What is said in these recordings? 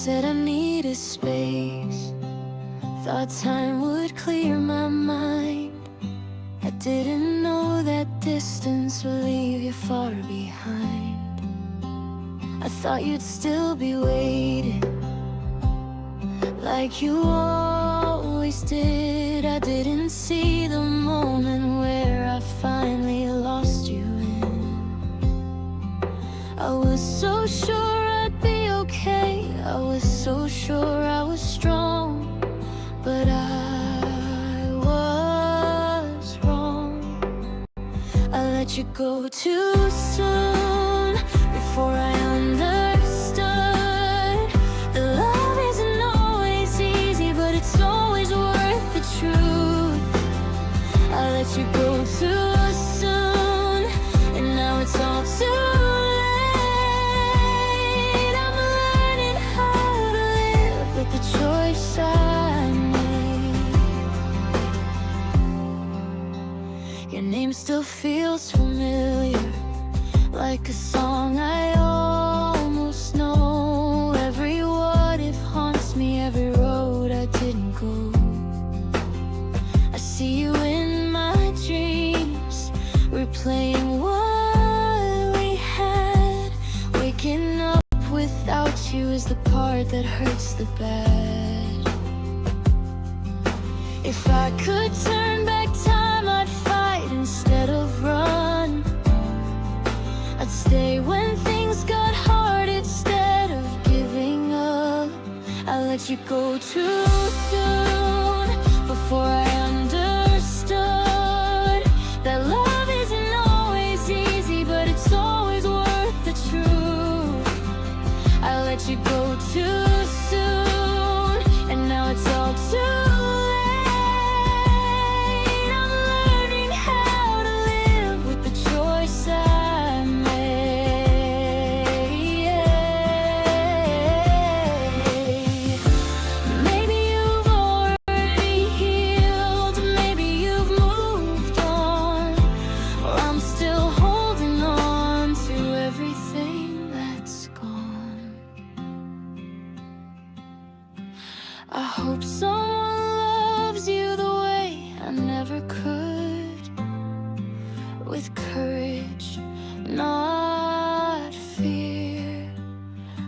said I needed space, thought time would clear my mind. I didn't know that distance would leave you far behind. I thought you'd still be waiting, like you always did. I didn't see the moment where I finally lost you in. I was so sure I'd be okay, I was so sure I was strong, but I was wrong. I let you go too soon, before I understood that love isn't always easy, but it's always worth the truth. I let you go too soon, and now it's all too late. I'm learning how to live with the choice I made. Your name still feels familiar, like a song I almost know. Every what if haunts me, every road I didn't go. I see you in my dreams, replaying what we had. Waking up without you is the part that hurts the bad. If I could turn back time, I'd fight instead of run. I'd stay when things got hard instead of giving up. I let you go too soon, before I understood that love isn't always easy, but it's always worth the truth. I let you go too soon, and now it's all too late. I'm learning how to live with the choice I I hope someone loves you the way I never could, with courage, not fear,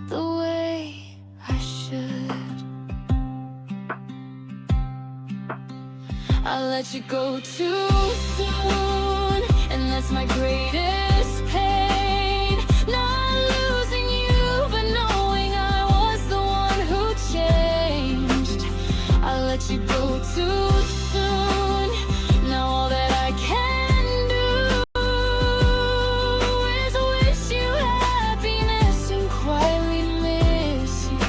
the way I should. I let you go too soon, and that's my greatest pain. Not losing you, but knowing I was the one who changed. I let you go too soon, now all that I can do is wish you happiness and quietly miss you.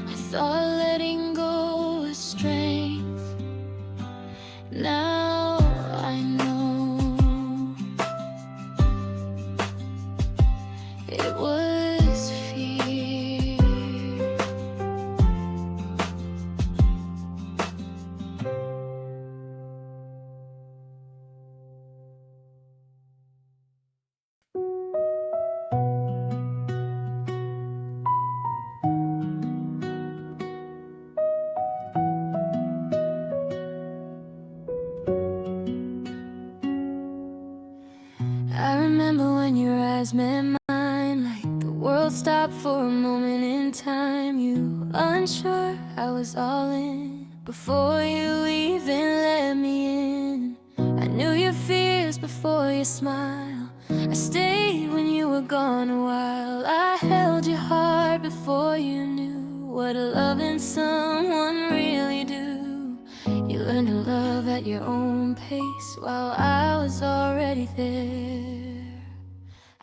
I thought letting go was strength, now I know it was fear. I remember when your eyes met mine, like the world stopped for a moment in time. You unsure, I was all in, before you even let me in. I knew your fears before your smile, I stayed when you were gone a while. I held your heart before you knew what loving someone really do. You learned to love at your own pace, while I was already there.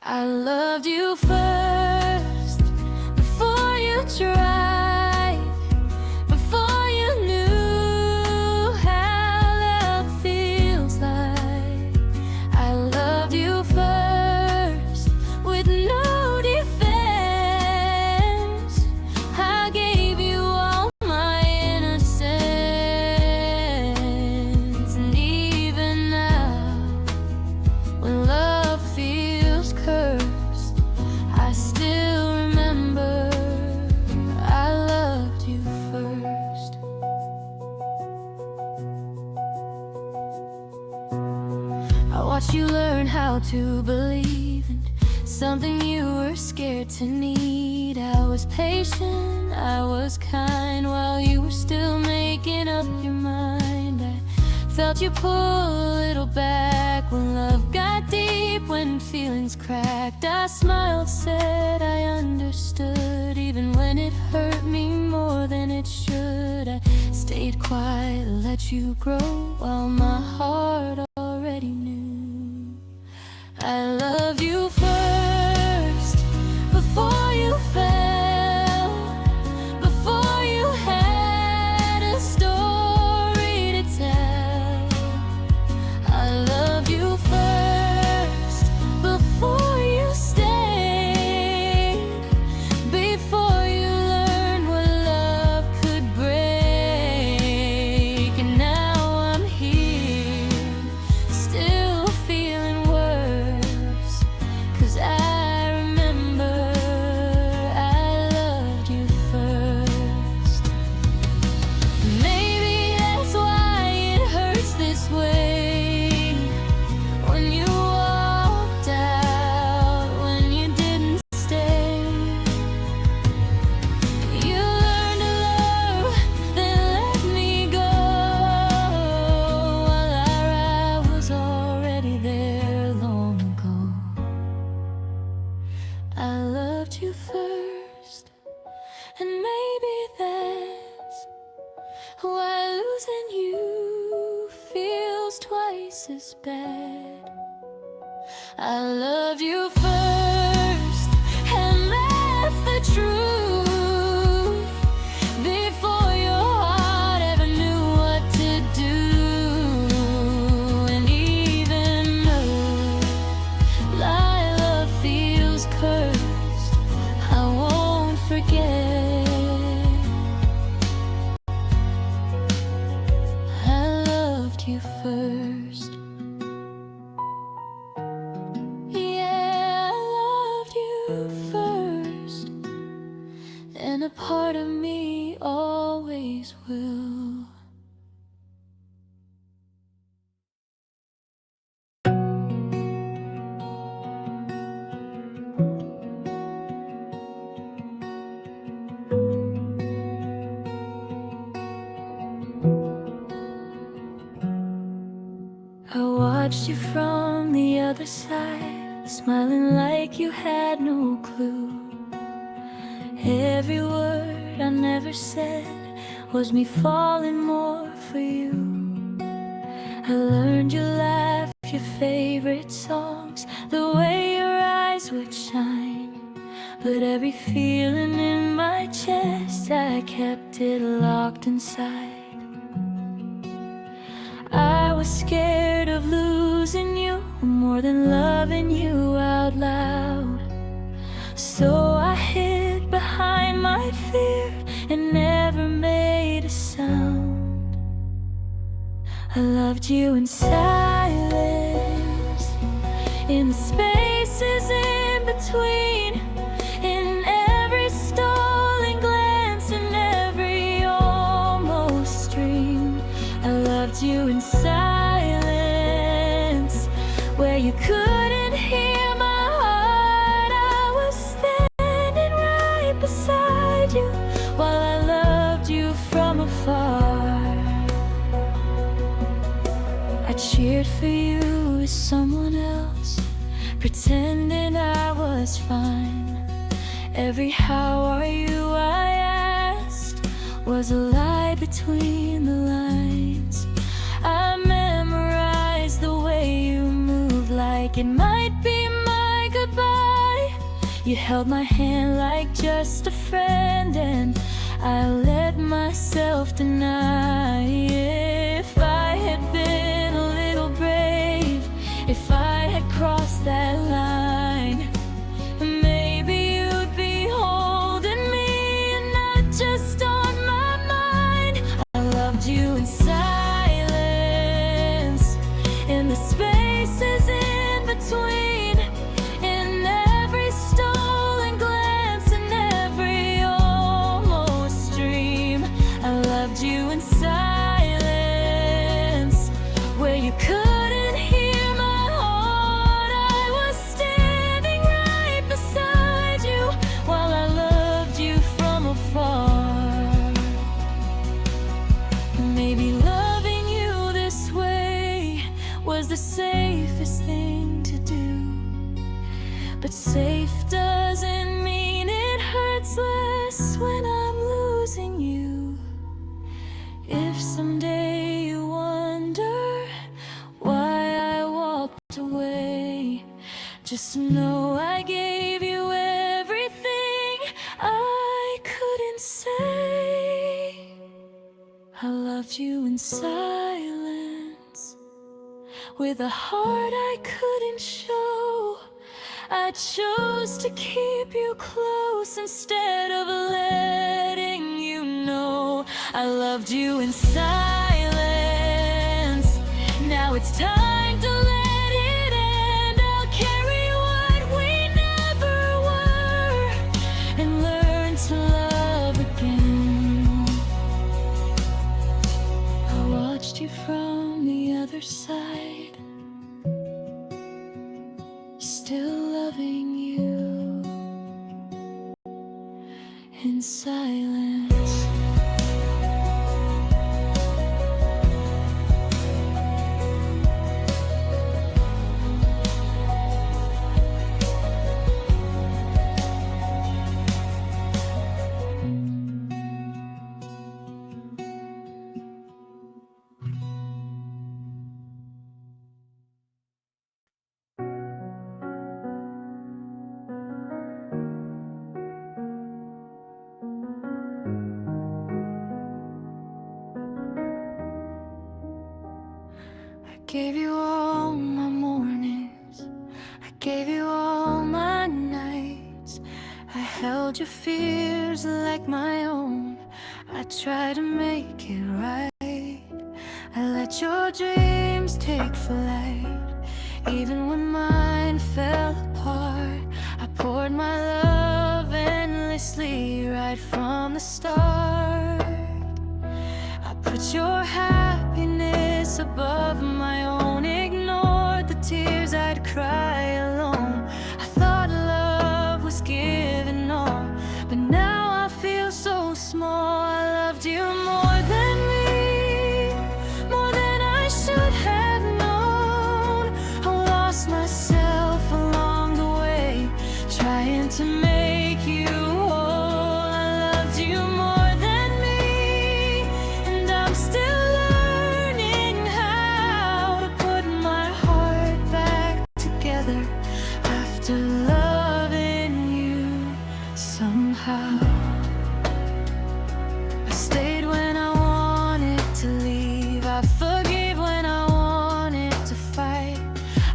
I loved you first, before you tried, before you knew how love feels like. I loved you first, with no defense. I gave you all my innocence, and even now, when love feels cursed, I still watched you learn how to believe in something you were scared to need. I was patient, I was kind, while you were still making up your mind. I felt you pull a little back when love got deep, when feelings cracked. I smiled, said I understood, even when it hurt me more than it should. I stayed quiet, let you grow, while my heart already knew. I loved you first, before you fell, before you had a story to tell. I loved you first, before you stayed, before you learned what love could break. And now I'm here, still feeling worse, 'cause I remember I loved you first. Maybe that's why it hurts this way, when you walked out, when you didn't stay. You learned to love, then let me go, while I was already there long ago. I loved you first, and maybe that's why losing you feels twice as bad. I loved you first, and that's the truth, before your heart ever knew what to do. And even though my love feels cursed, I won't forget. I loved you first. Yeah, I loved you first, and a part of me always will. I watched you from the other side, smiling like you had no clue. Every word I never said was me falling more for you. I learned you laugh, your favorite songs, the way your eyes would shine. But every feeling in my chest, I kept it locked inside. I was scared of losing you more than loving you out loud. So I hid behind my fear and never made a sound. I loved you in silence, in the spaces in between, in every stolen glance, in every almost dream. I loved you in silence, where you couldn't hear my heart. I was standing right beside you, while I loved you from afar. I cheered for you as someone else, pretending I was fine. Every "how are you" I asked was a lie between the lines. I memorized the way you moved, like it might be my goodbye. You held my hand like just a friend, and I let myself deny. If I had been a little brave, if I had crossed that line, maybe you'd be holding me and not just on my mind. I loved you in silence, in the spaces in between, in every stolen glance, in every almost dream. I loved you Just know I gave you everything I couldn't say. I loved you in silence, with a heart I couldn't show. I chose to keep you close instead of letting you know. I loved you in silence. Now it's time to let it end. I'll carry what we never were and learn to love again. I watched you from the other side, still loving you in silence. I gave you all my mornings, I gave you all my nights. I held your fears like my own, I tried to make it right. I let your dreams take flight, even when mine fell apart. I poured my love endlessly right from the start. I put your happiness above my own, ignored the tears I'd cry alone. I thought love was giving all, but now I feel so small. I loved you more than me, more than I should have known. I lost myself along the way, trying to make you whole. I loved you more than me, and I'm still learning how to put my heart back together after loving you somehow. I stayed when I wanted to leave, I forgave when I wanted to fight.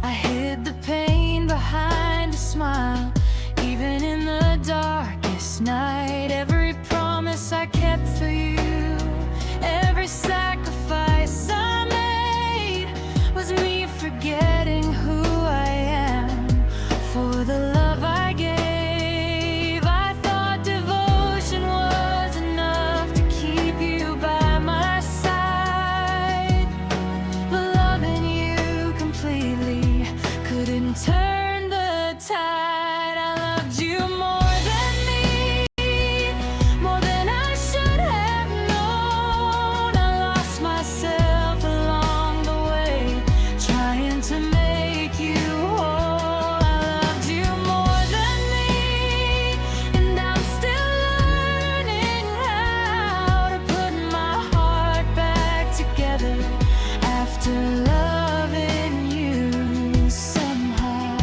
I hid the pain behind a smile, even in the darkest night. Every promise I kept for you, every sacrifice I made, was me forgetting who I am for the love I gave. I thought devotion was enough to keep you by my side, but loving you completely couldn't turn the tide. I loved you more than me, more than I should have known. I lost myself along the way, trying to make you whole. I loved you more than me, and I'm still learning how to put my heart back together after loving you somehow.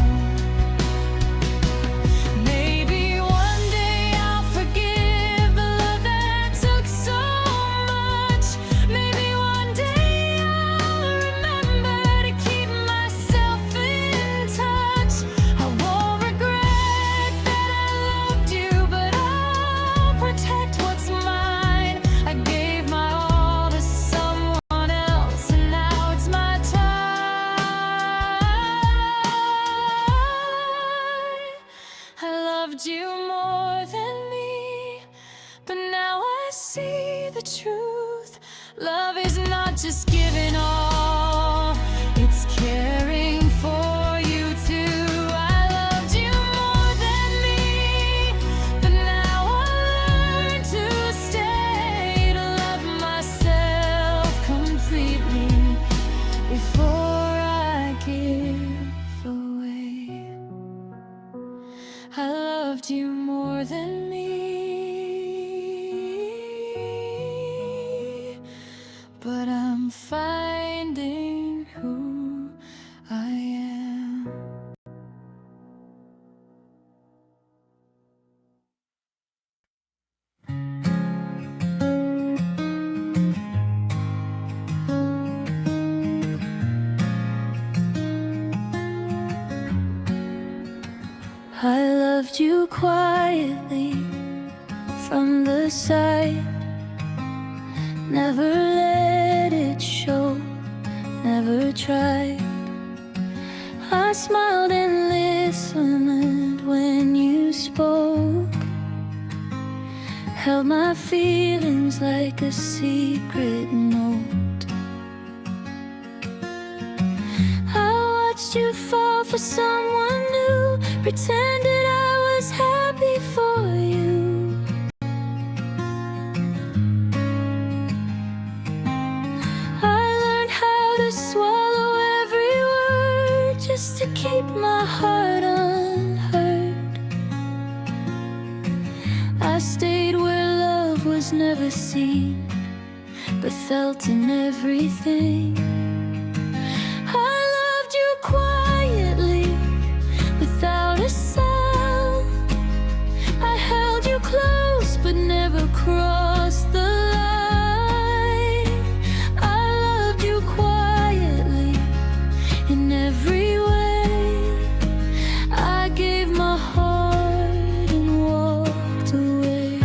Maybe one day I'll forgive the love that took so much. Maybe one day I'll remember to keep myself in touch. I won't regret that I loved you, but I'll protect what's mine. I gave my all to someone else, and now it's my time. I loved you more than me, but now I see the truth. Love is not just giving all, it's caring for you too. I loved you more than me, but now I learn to stay, to love myself completely before I give away. I loved you more than me, but I'm finding who I am. you quietly from the side. Never let it show, never tried. I smiled and listened when you spoke, held my feelings like a secret note. I watched you fall for someone new, pretended I was happy for you. I learned how to swallow every word just to keep my heart unhurt. I stayed where love was never seen, but felt in everything. I loved you quietly, without a sound. I held you close, but never crossed the line. I loved you quietly, in every way. I gave my heart and walked away.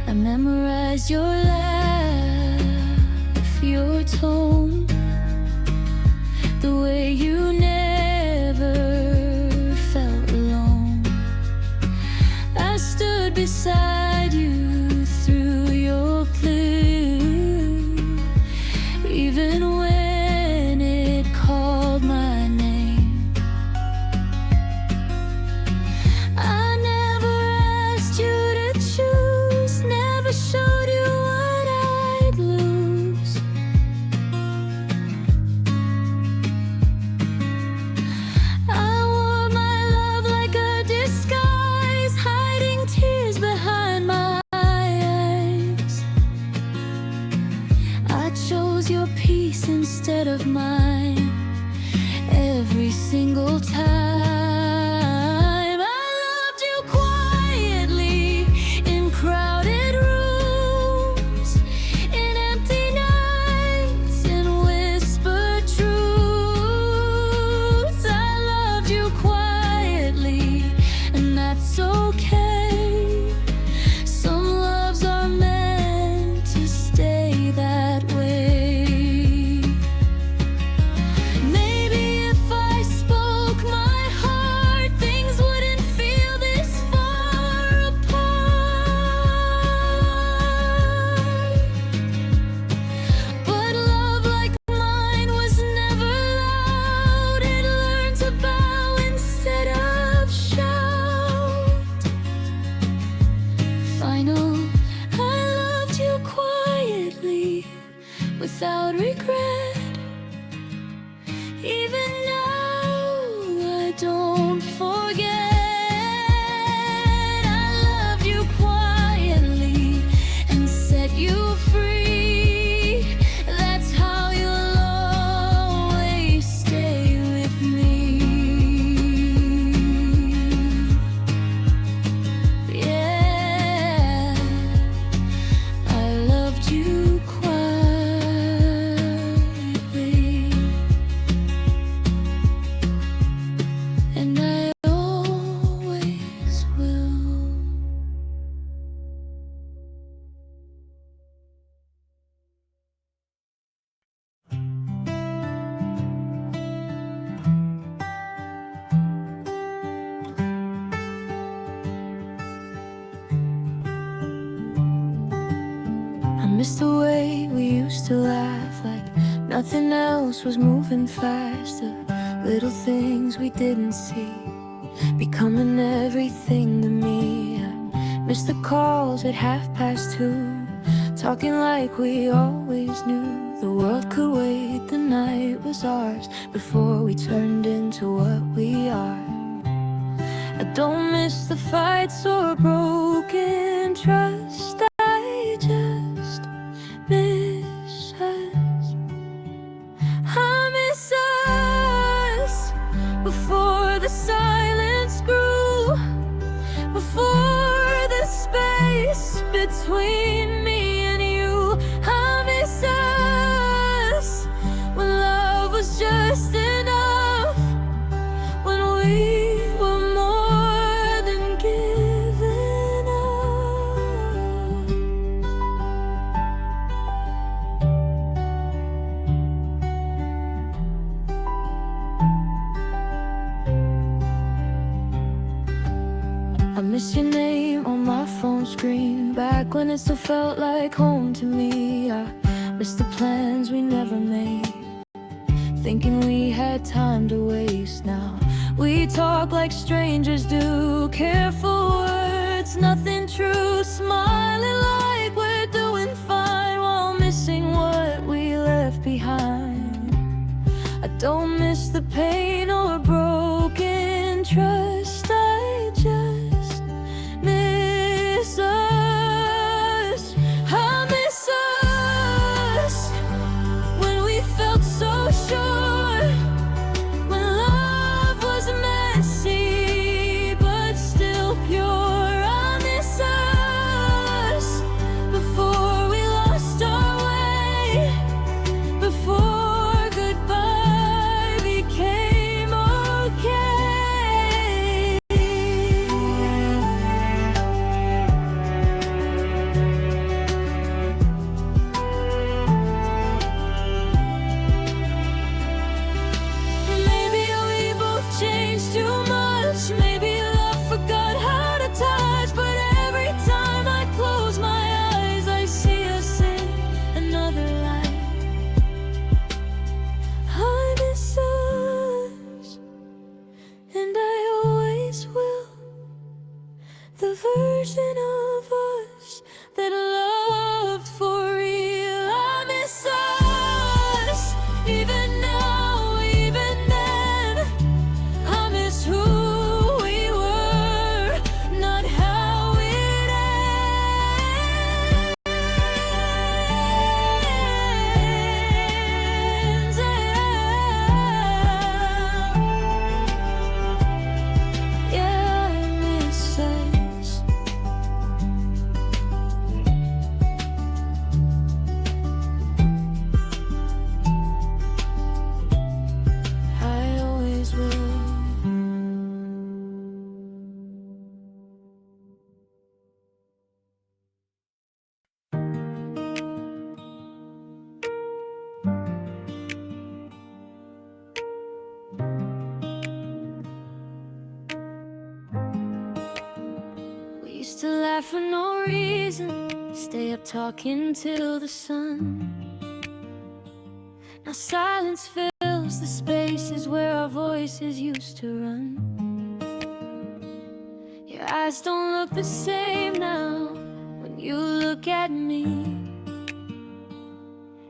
I memorized your laugh, your tone, the way you never felt alone. I stood beside you through your blue, even when it called my name. I never asked you to choose, never showed you what I'd lose. I wore my love like a disguise, hiding tears behind my eyes. I chose your peace instead of mine every single time. I loved you quietly in crowded rooms, in empty nights, in whispered truths. I loved you quietly, and that's okay. Some loves are meant to stay that way. Maybe if I spoke my heart, things wouldn't feel this far apart. But love like mine was never loud. It learned to bow instead of shout. Final, I loved you quietly, without regret. Even now, I don't forget. I loved you quietly and set you free. That's how you'll always stay with me. Yeah, I loved you quietly, and I always will. I miss the way we used to laugh, like nothing else was moving fast. The little things we didn't see, becoming everything to me. I miss the calls at 2:30, talking like we always knew the world could wait, the night was ours, before we turned into what we are. I don't miss the fights or broken trust, I just miss us. I miss us before the silence grew, before the space between me and you miss your name on my phone screen, back when it still felt like home to me. I miss the plans we never made, thinking we had time to waste. Now we talk like strangers do, careful words, nothing true, smiling like we're doing fine while missing what we left behind. I don't miss the pain or broken trust, I just miss us. I miss us when we felt so sure, when love was messy but still pure. I miss us before we lost our way, before goodbye became okay. Maybe we both changed too much, maybe love forgot how to touch, but every time I close my eyes I see us in another life. I miss us, and I always will, the version of us that loved for real. I miss us, even now, even then. I miss who we were, not how it ends. Yeah, I miss us. I always will. We used to laugh for no reason, stay up talking till the sun. Now silence fills the spaces where our voices used to run. Your eyes don't look the same now when you look at me.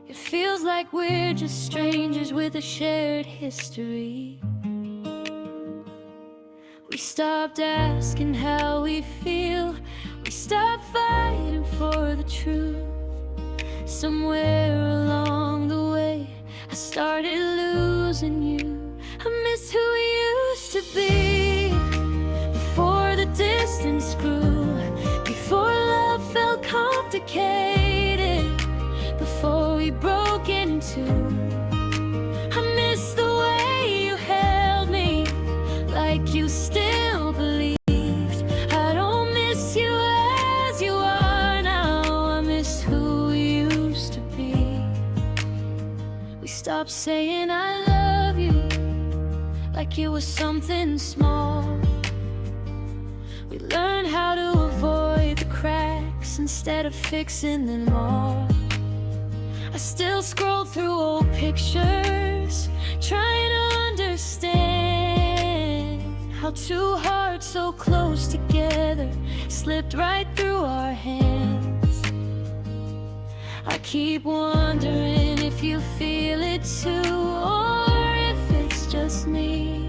It feels like we're just strangers with a shared history. We stopped asking how we feel, we stopped fighting for the truth. Somewhere along the way I started losing you. I miss who we used to be, before the distance grew, before love felt complicated, before we broke in two. I miss the way you held me, like you still believed. I don't miss you as you are now, I miss who we used to be. We stopped saying I love you like it was something small. We learned how to avoid the cracks instead of fixing them all. I still scroll through old pictures, trying to understand how two hearts so close together slipped right through our hands. I keep wondering if you feel it too, or if it's just me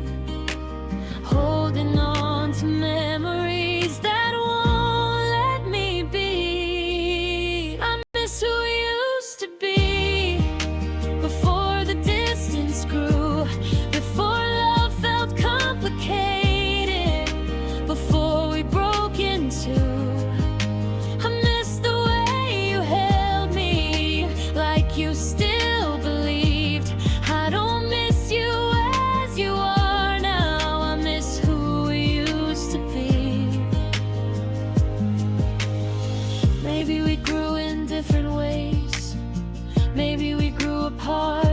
holding on to memories that won't let me be. I miss who we used to be, before the distance grew, before love felt complicated, before we broke in two. I miss the way you held me, like you still believed. I don't miss you as you are now, I miss who we used to be. Maybe we grew in different ways, maybe we grew apart.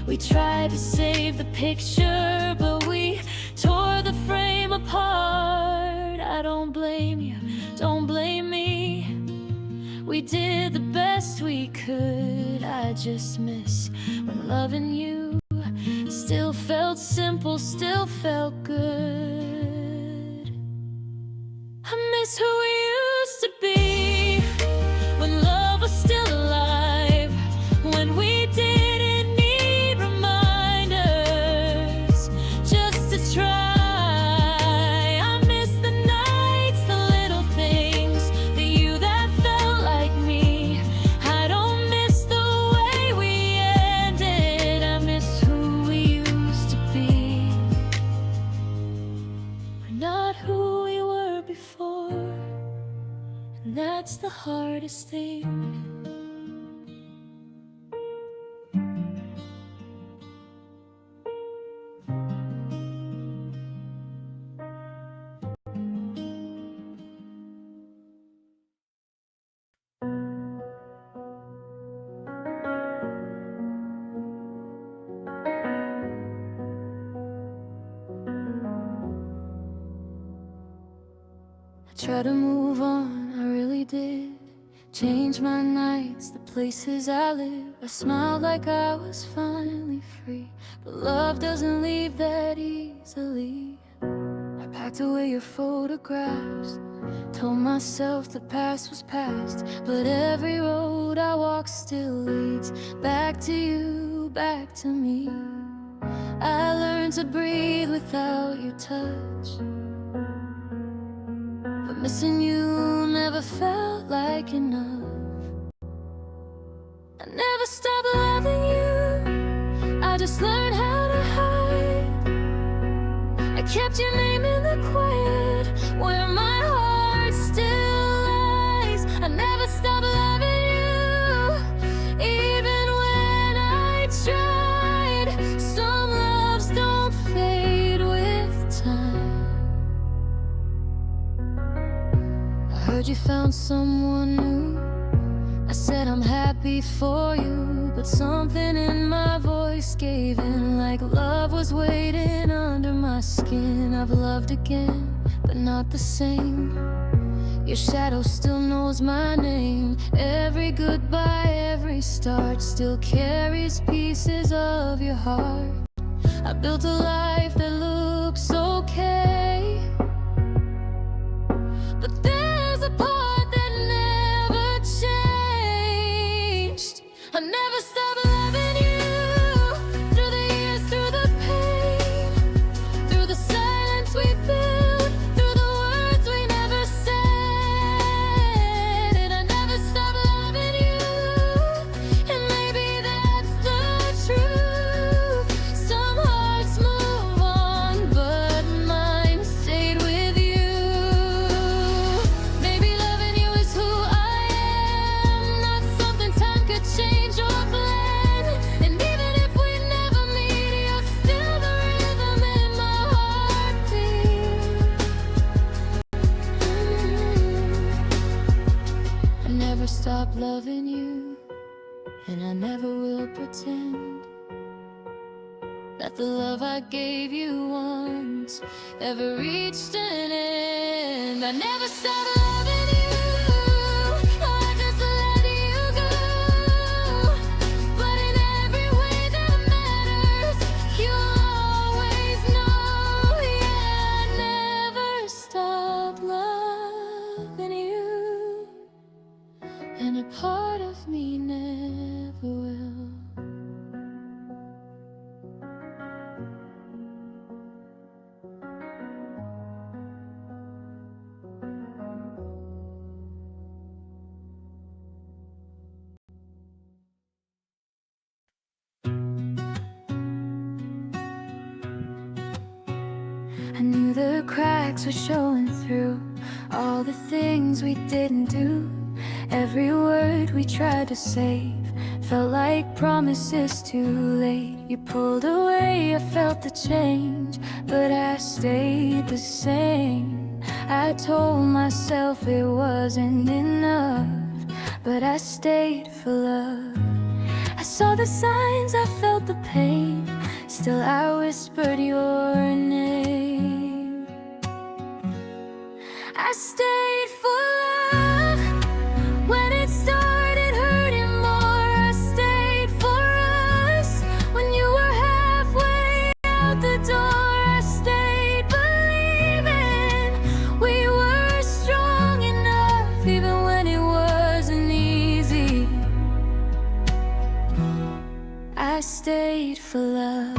We tried to save the picture, but we tore the frame apart. I don't blame you, don't blame me. We did the best we could. I just miss when loving you still felt simple, still felt good. I miss who we used to be, when love was still alive, when we didn't need reminders just to try. I miss the nights, the little things, the you that felt like me. I don't miss the way we ended. I miss who we used to be. We're not who we were before, and that's the hardest thing. I tried to move on, I really did. Change my nights, the places I live. I smiled like I was finally free, but love doesn't leave that easily. I packed away your photographs, told myself the past was past, but every road I walk still leads back to you, back to me. I learned to breathe without your touch, but missing you never felt like enough. I never stopped loving you, I just learned how to hide. I kept your name in the quiet, where my heart still lies. I never stopped loving you, even when I tried. Some loves don't fade with time. I heard you found someone new. I said I'm happy for you, but something in my voice gave in, like love was waiting under my skin. I've loved again, but not the same. Your shadow still knows my name. Every goodbye, every start still carries pieces of your heart. I built a life that looks okay, but there's a part that never changed. I never stopped loving you, through the years, through the pain, through the silence we built, through the words we never said. And I never stopped loving you, and maybe that's the truth. Some hearts move on, but mine stayed with you. Maybe loving you is who I am, not something time could change or plan. And even if we never meet, you're still the rhythm in my heartbeat. I never stopped loving you, and I never will pretend that the love I gave you once ever reached an end. I never stopped loving you, I just let you go. But in every way that matters, you'll always know. Yeah, I never stopped loving you, and a part of me never will. I knew the cracks were showing through, all the things we didn't do. Every word we tried to save felt like promises too late. You pulled away, I felt the change, but I stayed the same. I told myself it wasn't enough, but I stayed for love. I saw the signs, I felt the pain, still I whispered your name. stayed for love when it started hurting more. I stayed for us when you were halfway out the door. I stayed believing we were strong enough, even when it wasn't easy. I stayed for love.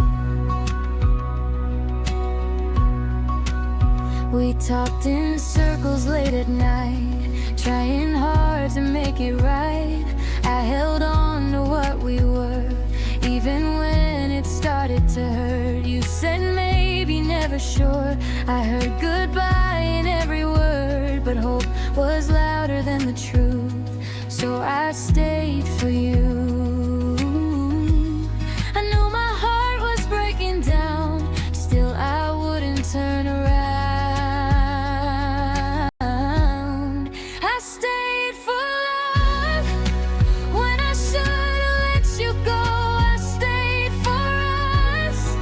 We talked in circles late at night, trying hard to make it right. I held on to what we were, even when it started to hurt. You said maybe, never sure. I heard goodbye in every word, but hope was louder than the truth. So I stayed for you. I knew my heart was breaking down, still I wouldn't turn around. I stayed for love when I should've let you go. I stayed for us,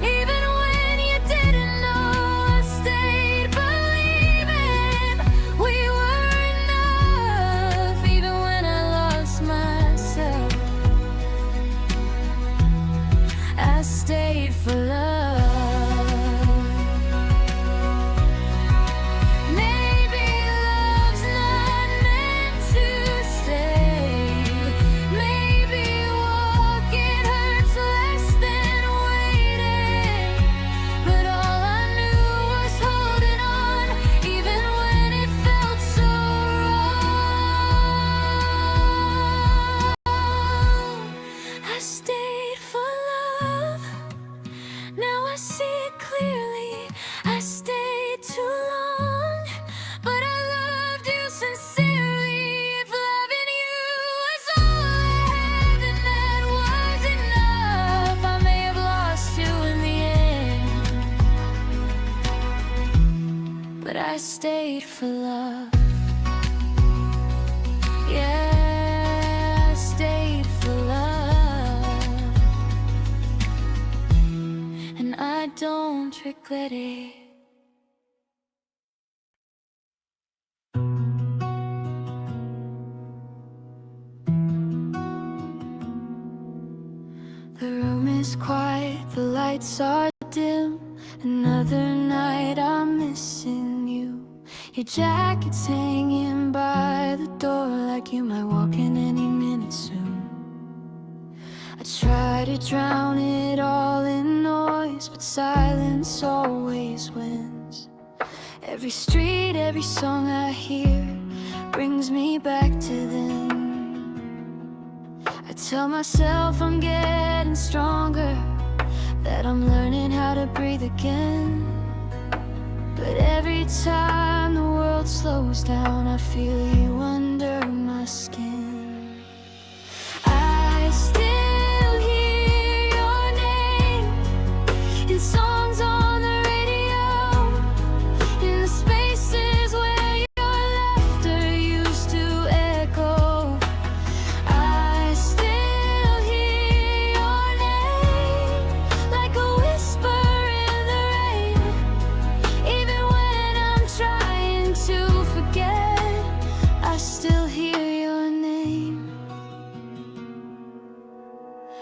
even when you didn't know. I stayed believing we were enough, even when I lost myself. I stayed for love. Maybe love's not meant to stay. Maybe walking hurts less than waiting. But all I knew was holding on, even when it felt so wrong. I stayed for love. Now I see it clearly. I stayed too long, but I loved you sincerely. If loving you was all I had, then that was enough. I may have lost you in the end, but I stayed for love. Yeah, I stayed for love, and I don't regret it. The room is quiet, the lights are dim. Another night I'm missing you. Your jacket's hanging by the door, like you might walk in any minute soon. I try to drown it all in noise, but silence always wins. Every street, every song I hear brings me back to them. I tell myself I'm getting stronger, that I'm learning how to breathe again. But every time the world slows down, I feel you under my skin. I still hear your name in songs on the radio, in the spaces where your laughter used to echo. I still hear your name like a whisper in the rain, even when I'm trying to forget. I still hear your name.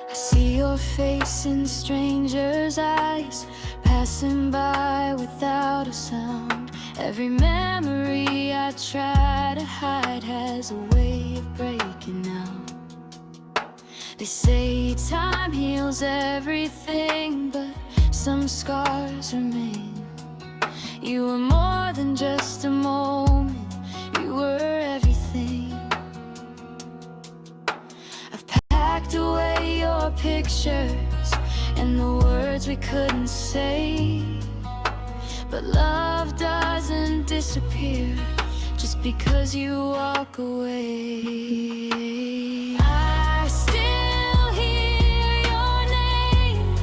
I see your face in strangers' eyes, passing by without a sound. Every memory I try to hide has a way of breaking out. They say time heals everything, but some scars remain. You were more than just a moment, you were everything. I've packed away your pictures and the words we couldn't say, but love doesn't disappear just because you walk away. I still hear your name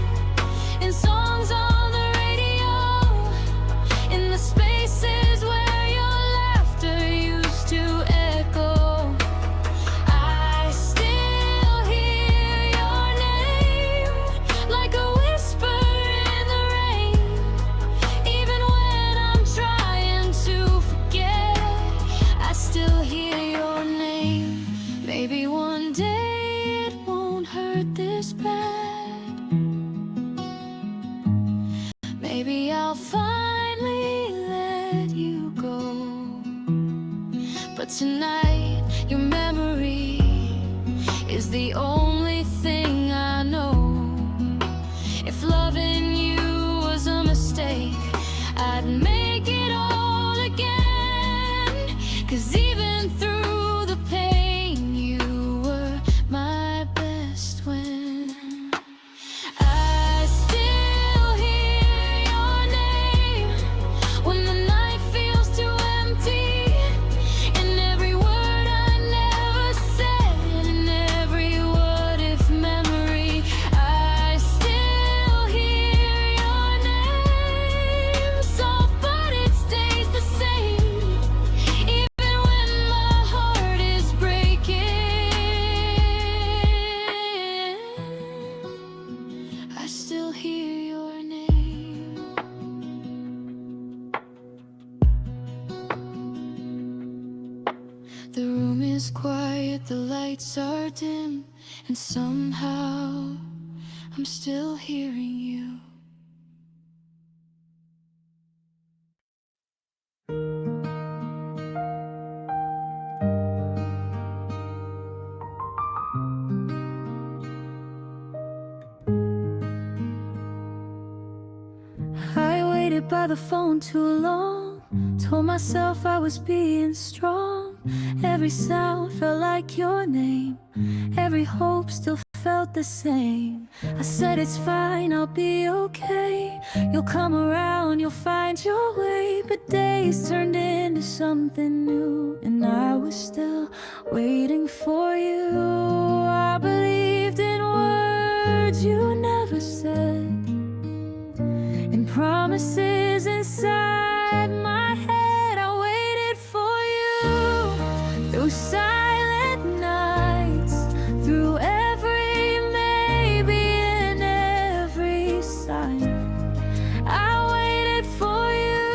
in songs on the radio, in the spaces where your laughter used to echo. I still hear your name like a whisper in the rain, even when I'm trying to forget. maybe I'll finally let you go. But tonight, your memory is the only thing I know. If loving you was a mistake, I'd make it all again. 'Cause even through the pain, you were my best friend. I still hear your name when the night feels too empty, and every word I never said, and every what if memory. I still hear your name, soft but it stays the same, even when my heart is breaking. I still hear your name. The room is quiet, the lights are dim, and somehow I'm still hearing you. I waited by the phone too long, told myself I was being strong. Every sound felt like your name, every hope still felt the same. I said it's fine, I'll be okay, you'll come around, you'll find your way. But days turned into something new, and I was still waiting for you. I believed in words you never said, and promises inside my head. I waited for you through silent nights, through every maybe and every sign. I waited for you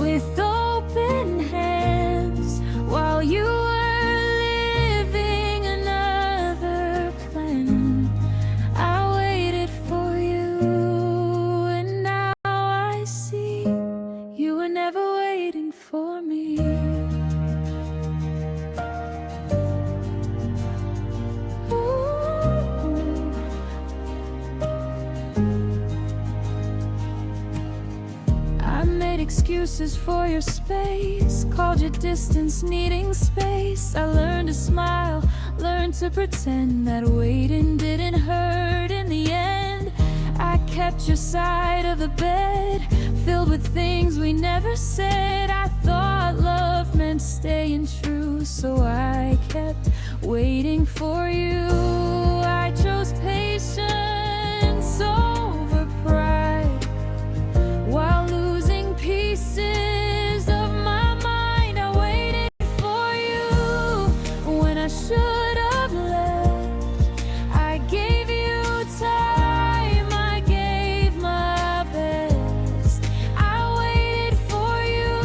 with open hands while you were living another plan. I waited for you, and now I see you were never waiting for me. Ooh. I made excuses for your space, called your distance needing space. I learned to smile, learned to pretend that waiting didn't hurt in the end. I kept your side of the bed, filled with things we never said. I thought love meant staying true, so I kept waiting for you. I chose patience over pride, while losing pieces of my mind. I waited for you when I should have left. I gave you time, I gave my best. I waited for you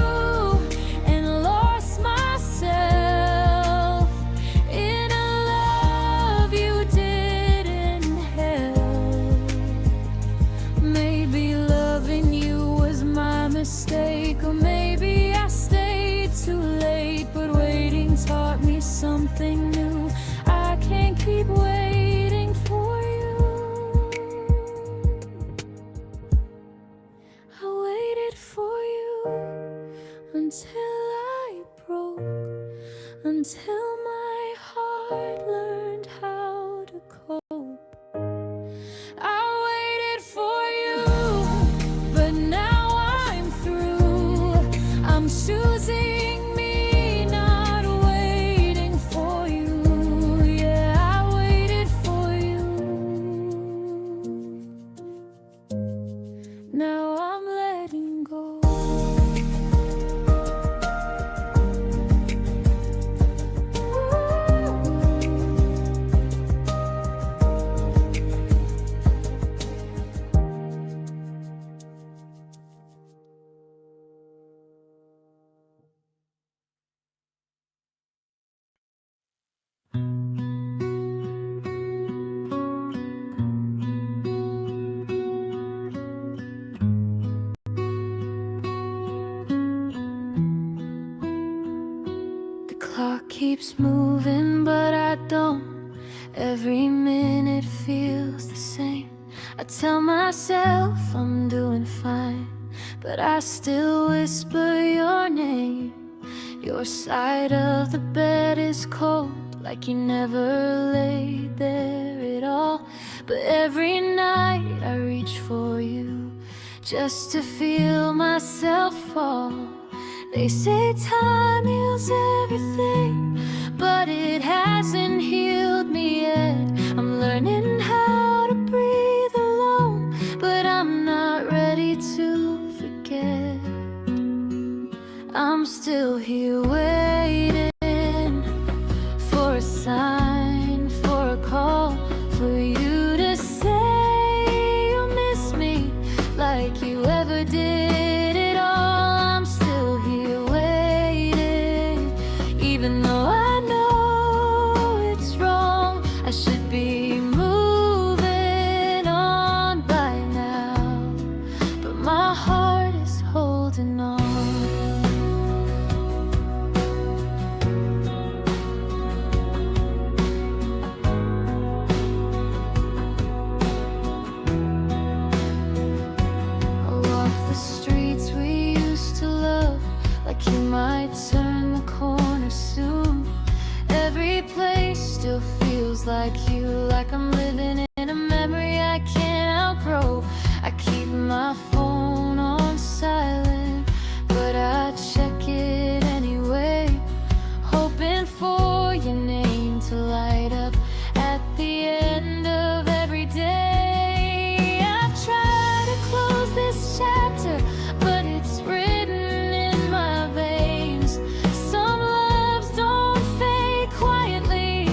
and lost myself in a love you didn't have. Maybe loving you was my mistake, or maybe I stayed too late. But waiting taught me something new. I can't keep waiting for you. I waited for you until I broke, until my heart learned how to cope. I waited for you, but now I'm through. I'm choosing me, not waiting for you. Yeah, I waited for you. Now I'm letting go. keeps moving, but I don't. Every minute feels the same. I tell myself I'm doing fine, but I still whisper your name. Your side of the bed is cold, like you never laid there at all. But every night I reach for you, just to feel myself fall. They say time heals everything, but it hasn't healed me yet. I'm learning how to breathe alone, but I'm not ready to forget. I'm still here waiting for a sign, for a call, for you to say you miss me like you ever did it all. I'm still here waiting, even though I know it's wrong. I should be moving on by now, but my heart is holding on. You might turn the corner soon. Every place still feels like you, like I'm living in a memory I can't outgrow. I keep my phone on silent, but I check it anyway, hoping for your name to light up at the end of every day. I've tried to close this chapter, but it's written in my veins. Some loves don't fade quietly,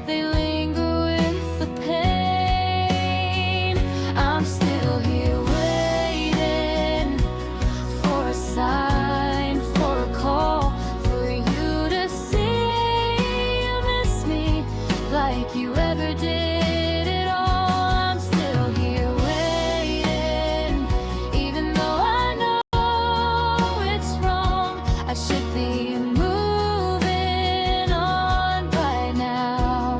they linger with the pain. I'm still here waiting for a sign, for a call, for you to say you miss me like you ever did it all. I'm still here waiting, even though I know it's wrong. I should be moving on by now,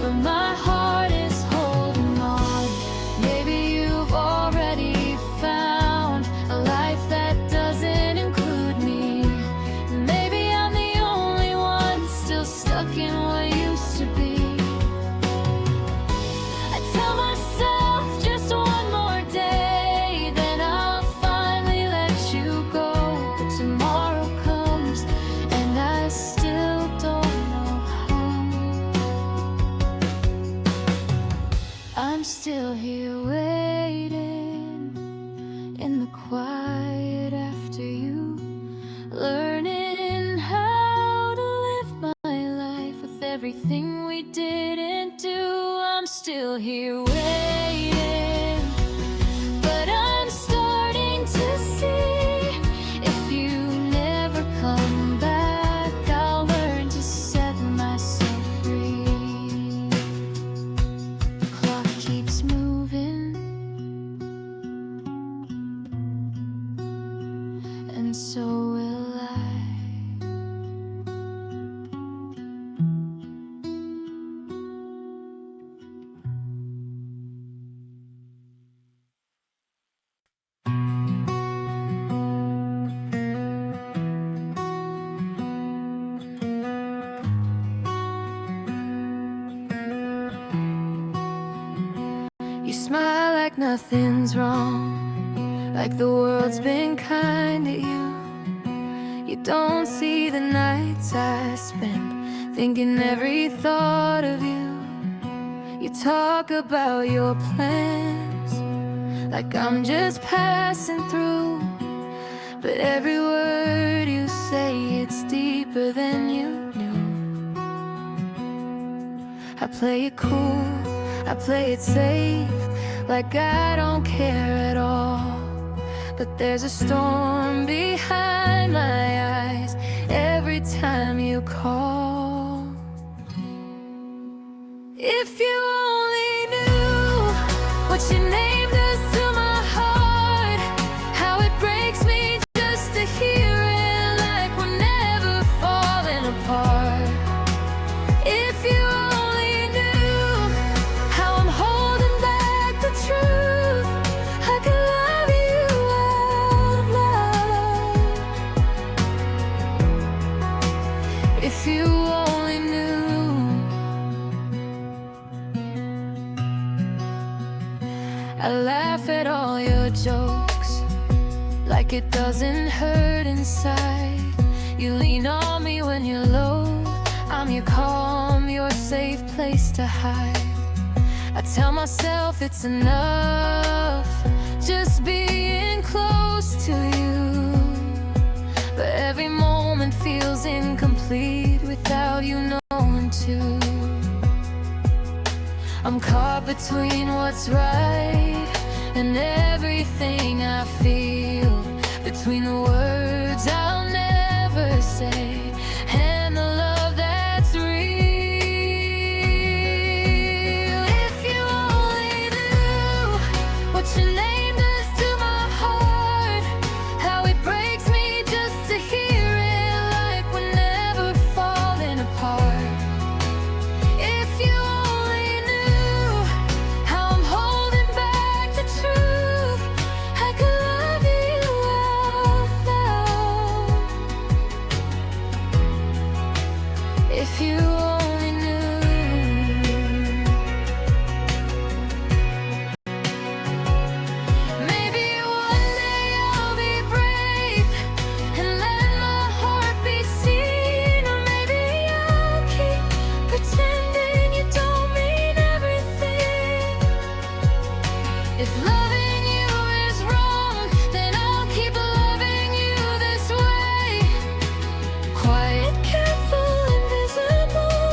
but my heart is holding on. Maybe you've already found a life that doesn't include me. Maybe I'm the only one still stuck in what used to be. I tell myself just one more day, then I'll finally let you go. But tomorrow comes and I still don't know how. I'm still here waiting in the quiet after you, learning how to live my life with everything we didn't do. I'm still here waiting, but I'm starting to see, if you never come back, I'll learn to set myself free. The clock keeps moving, and so will I. You smile like nothing's wrong, like the world's been kind to you. You don't see the nights I spend thinking every thought of you. You talk about your plans like I'm just passing through, but every word you say, it's deeper than you knew. I play it cool, I play it safe, like I don't care at all. But there's a storm behind my eyes every time you call. If you only knew what your name does to my heart, how it breaks me just to hear it, like we're never falling apart. I laugh at all your jokes like it doesn't hurt inside. You lean on me when you're low. I'm your calm, your safe place to hide. I tell myself it's enough just being close to you, but every moment feels incomplete without you knowing to. I'm caught between what's right and everything I feel, between the words I'll never say and the love that's real. If you only knew what your name does to my heart, how it breaks me just to hear it, like we're never falling apart. If you only knew how I'm holding back the truth, I could love you out loud. If you only knew. Maybe one day I'll be brave and let my heart be seen, or maybe I'll keep pretending you don't mean everything. If loving you is wrong, then I'll keep loving you this way. Quiet, careful, invisible,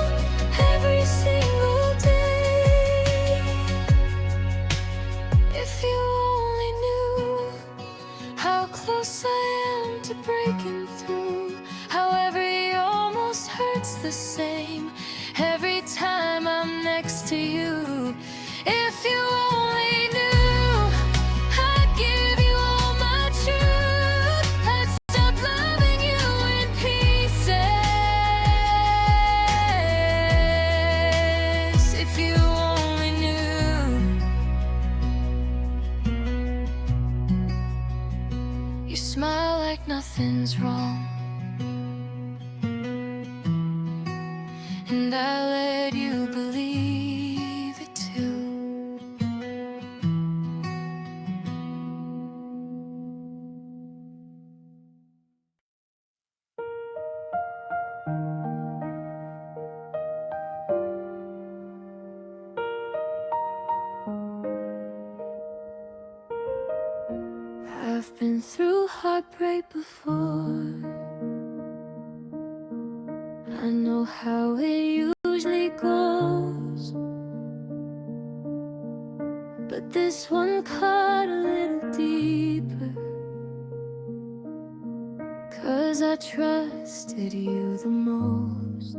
every single day. If you only knew how close I am to breaking through, how every almost hurts the same every time I'm next to you. If you only knew, I'd give you all my truth. I'd stop loving you in pieces. If you only knew. You smile like nothing's wrong, and I let you believe it too. I've been through heartbreak before. I know how it usually goes, but this one cut a little deeper, 'cause I trusted you the most.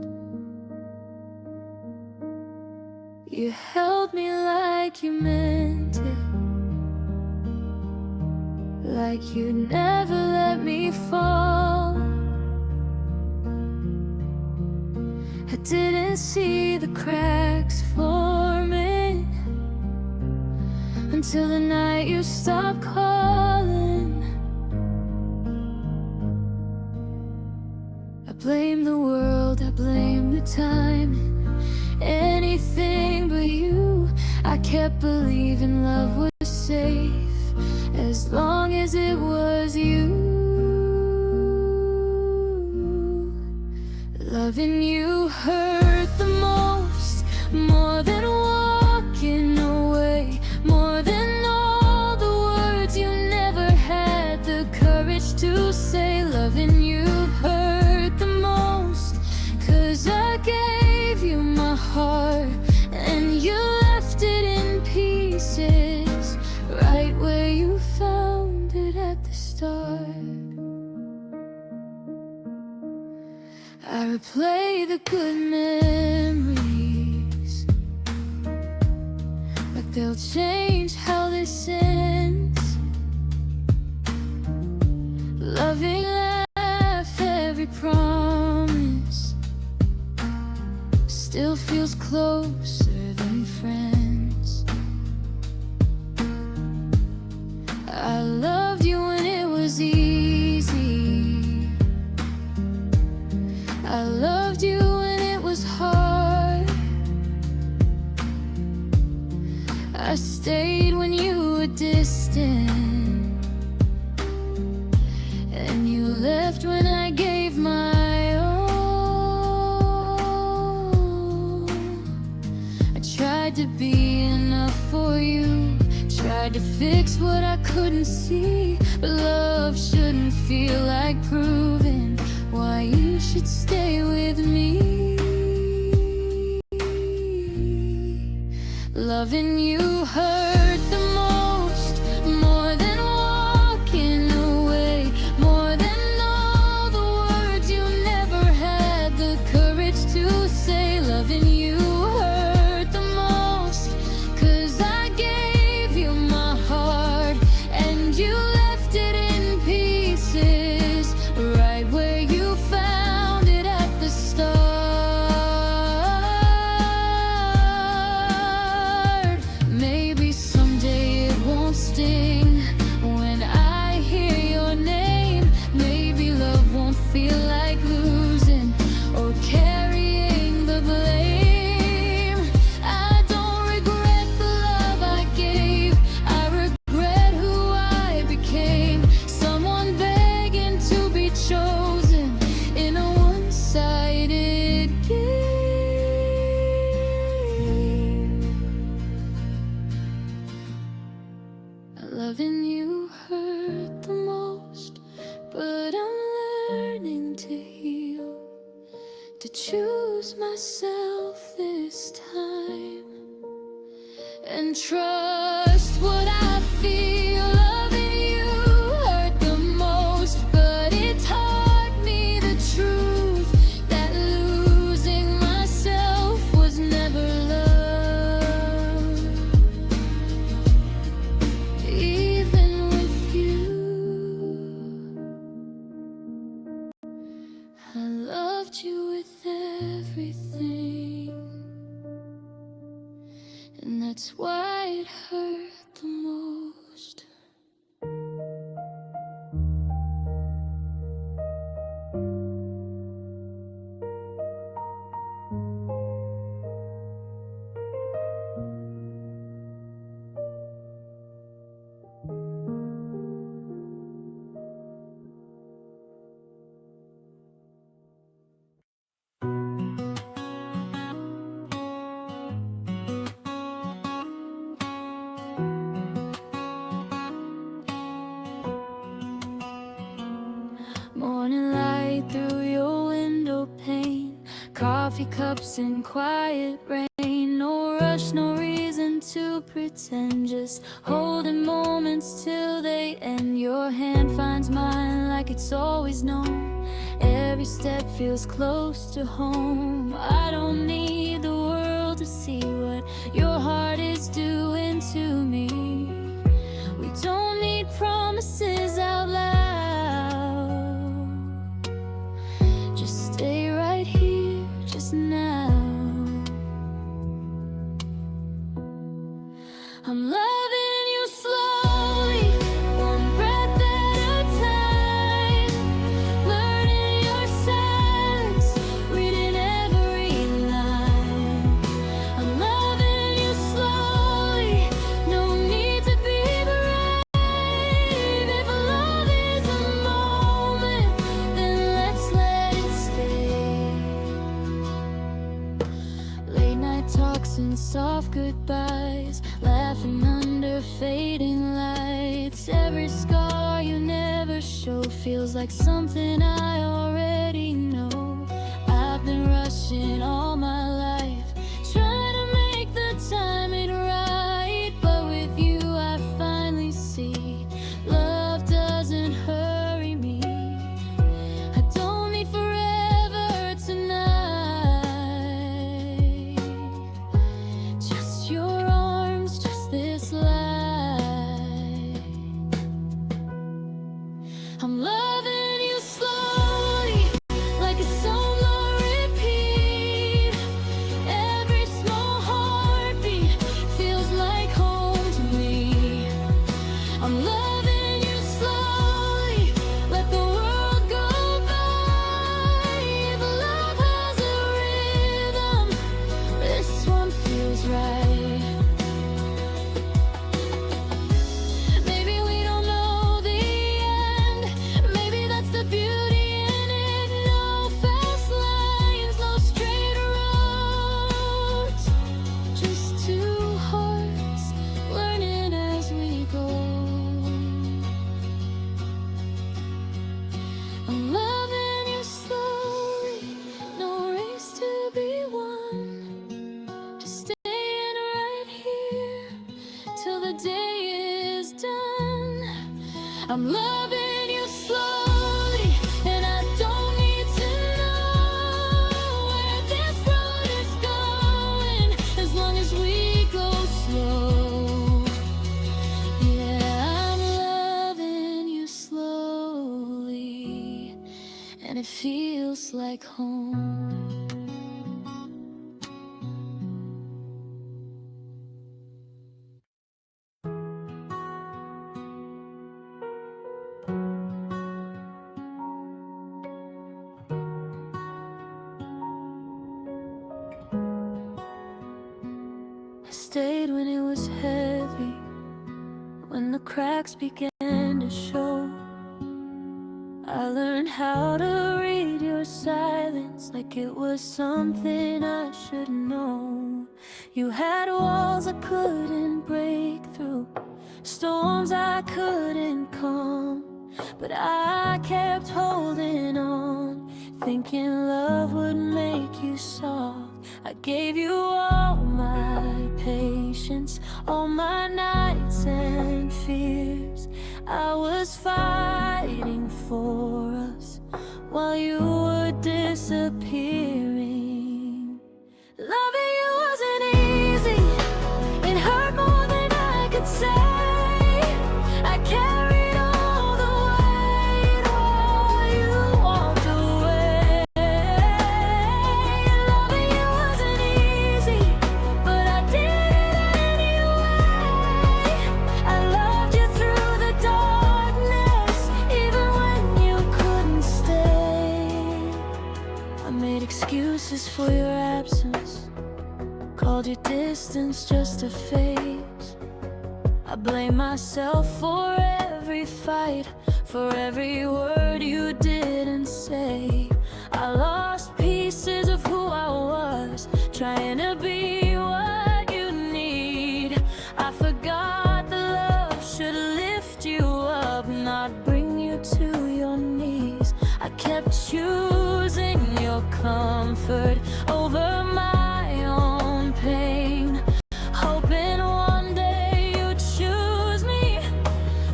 You held me like you meant it, like you'd never let me fall. I didn't see the cracks forming until the night you stopped calling. I blame the world, I blame the time, anything but you. I kept believing love was safe as long as it was you. Loving you hurt the most, more than walking away, more than all the words you never had the courage to say. Loving you hurt the most, 'cause I gave you my heart and you left it in pieces, right where you found it at the start. I replay the good memories, like they'll change how this ends. Loving laugh, every promise still feels closer than friends. I loved you when it was easy, I loved you when it was hard, I stayed when you were distant, and you left when I gave my all. I tried to be enough for you, tried to fix what I couldn't see, but love shouldn't feel like proving why you should stay with me. Loving you hurt the most, more than walking away, more than all the words you never had the courage to say. Loving you hurt the most, 'cause I gave you my heart and you left it in pieces, right where you found it at the start. Maybe someday it won't sting when I hear your name. Maybe love won't feel like losing or carrying the blame. I don't regret the love I gave, I regret who I became. Someone begging to be chosen in a one-sided game. Loving you hurt the most, but I'm learning to heal, to choose myself this time, and trust what I feel. Loving you hurt the most, but it taught me the truth, that losing myself was never love. Even with you, I loved you with everything, and that's why it hurt the most. Morning light through your window pane, coffee cups and quiet rain. No rush, no reason to pretend, just holding moments till they end. Your hand finds mine like it's always known, every step feels close to home. I don't need the world to see what your heart is doing to me. We don't need promises out loud, just stay right here, just now. I'm loving you slowly, one breath at a time, learning your silence, reading every line. I'm loving you slowly, no need to be brave. If love is a moment, then let's let it stay. Late night talks and soft goodbyes, laughing under fading lights. Every scar you never show feels like something I already know. I've been rushing all my life, trying to make the timing right, but with you I finally see love doesn't hurry me. I don't need forever tonight, just your arms, just this light. I'm loving you slowly, like a song on repeat, I'm loving you slowly, and I don't need to know where this road is going, as long as we go slow. Yeah, I'm loving you slowly, and it feels like home. I stayed when it was heavy, when the cracks began to show. I learned how to read your silence like it was something I should know. You had walls I couldn't break through, storms I couldn't calm, but I kept holding on, thinking love would make you soft. I gave you all my patience, all my nights and fears. I was fighting for us while you were disappearing. Loving you wasn't easy, it hurt more than I could say. I carried all the weight while you walked away. Loving you wasn't easy, but I did it anyway. I loved you through the darkness, even when you couldn't stay. I made excuses for your absence, called your distance just a phase. I blame myself for every fight, for every word you didn't say. I lost pieces of who I was, trying to be what you need. I forgot that love should lift you up, not bring you to your knees. I kept choosing your comfort over my own pain, hoping one day you'd choose me,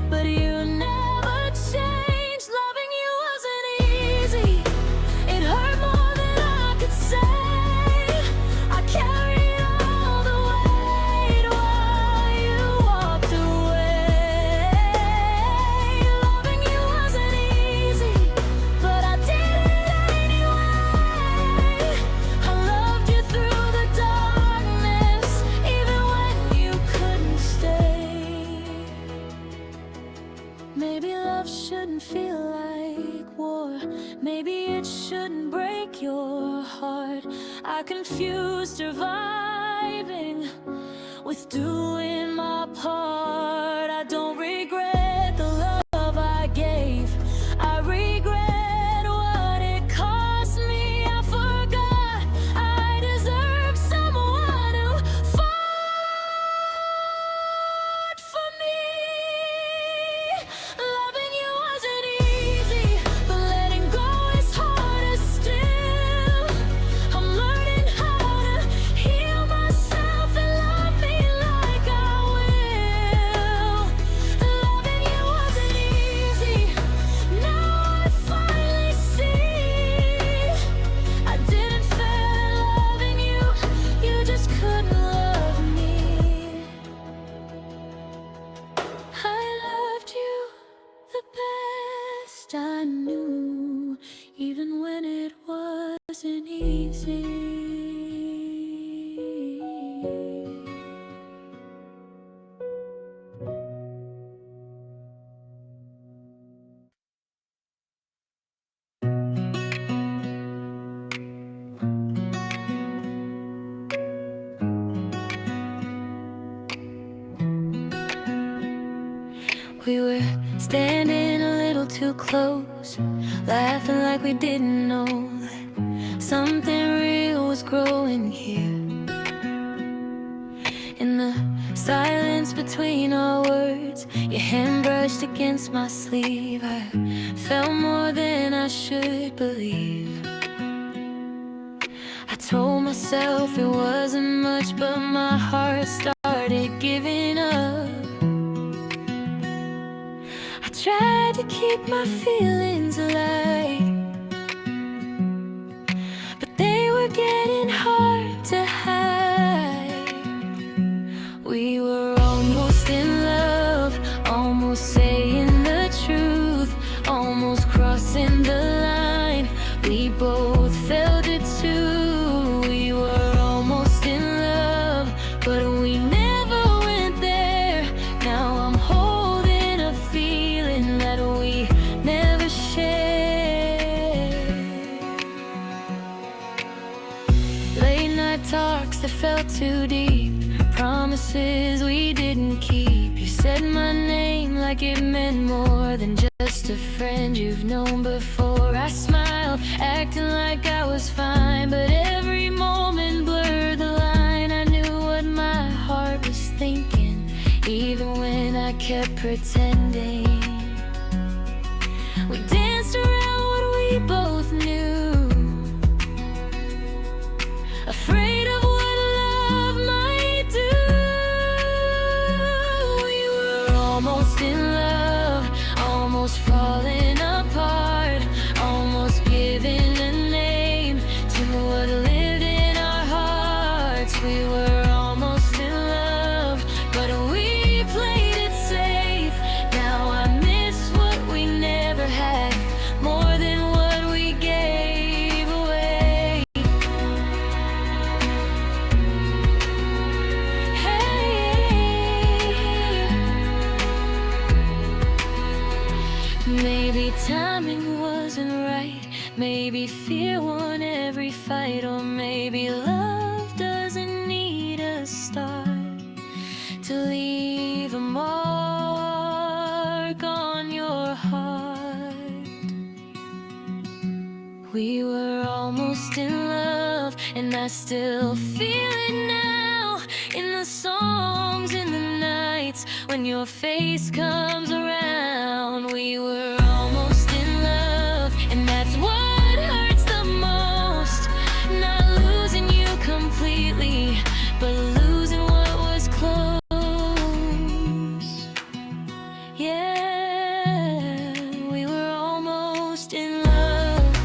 but you never changed. Loving you wasn't easy, it hurt more than I could say. I carried all the weight while you walked away. Loving you wasn't easy, but I did it anyway. I loved you through the darkness, even when you couldn't stay. Maybe love shouldn't feel like war, maybe it shouldn't break your heart. I confused surviving with doing my part. I don't regret the love I gave, I regret what it cost me. I forgot I deserve someone who fought for me. Loving you wasn't easy, but letting go is harder still. I'm learning how to heal myself and love me like I will. Loving you wasn't easy, now I finally see. I didn't fail at loving you, you just couldn't love me. I loved you the best I knew, even when it wasn't easy. We were standing a little too close, laughing like we didn't know that something real was growing here. In the silence between our words, your hand brushed against my sleeve. I felt more than I should believe. I told myself it wasn't much, but my heart started giving up. I I tried to keep my feelings alive, but they were getting hard to hide. We were almost in love, almost saying the truth, almost crossing the line. We both felt it too. We were almost in love, but we never went there. Now I'm holding a feeling that we never shared. Late night talks that felt too deep, promises we didn't keep. You said my name like it meant more than just a friend you've known before. I smiled, acting like I was fine, but every moment blurred the line. I knew what my heart was thinking, even when I kept pretending. We danced around what we both knew, afraid of what love might do. We were almost in love, almost falling apart, almost giving a name to what lived in our hearts. We were almost in love, but we played it safe. Now I miss what we never had, more than what we gave away. Maybe timing wasn't right, maybe fear won every fight, or maybe love doesn't need a start to leave a mark on your heart. We were almost in love, and I still feel it now, in the songs, in the nights, when your face comes around. We were almost in love, and that's what hurts the most. Not losing you completely, but losing what was close. Yeah, we were almost in love,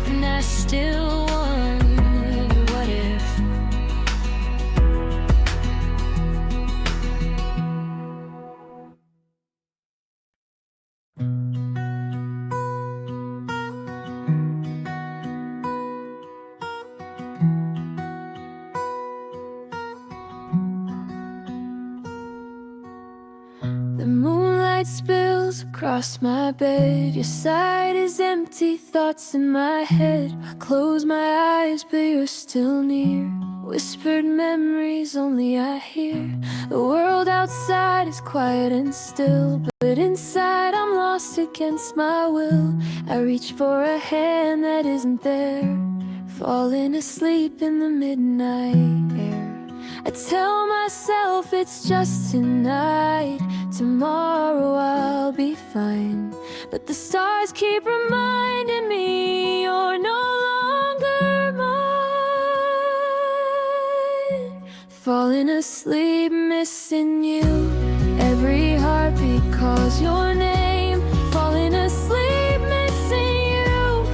and I still wonder, what if? The moonlight spills across my bed. Your side is empty, thoughts in my head. I close my eyes, but you're still near. Whispered memories only I hear. The world outside is quiet and still, but inside I'm lost against my will. I reach for a hand that isn't there, falling asleep in the midnight air. I tell myself it's just tonight, tomorrow I'll be fine. But the stars keep reminding me you're no longer mine. Falling asleep, missing you. Every heartbeat calls your name. Falling asleep, missing you.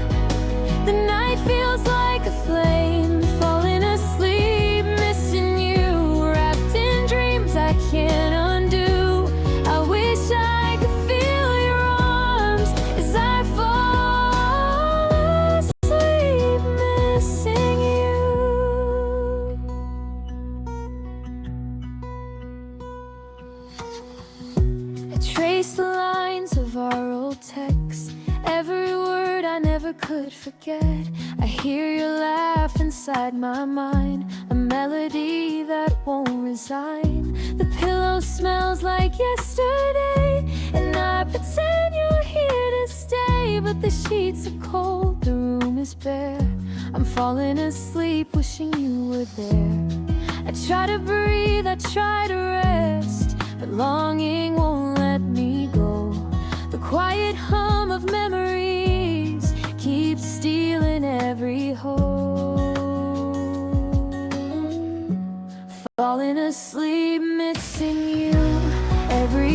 The night feels like a flame. Falling asleep, missing you. Wrapped in dreams I can't undo. I wish I could feel your arms as I fall asleep, missing you. I trace the lines of our old texts, every word I never could forget. I hear your laugh inside my mind, a melody that won't resign. The pillow smells like yesterday, and I pretend you're here to stay. But the sheets are cold, the room is bare. I'm falling asleep, wishing you were there. I try to breathe, I try to rest, but longing won't let me go. The quiet hum of memories keeps stealing every hope. Falling asleep, missing you. Every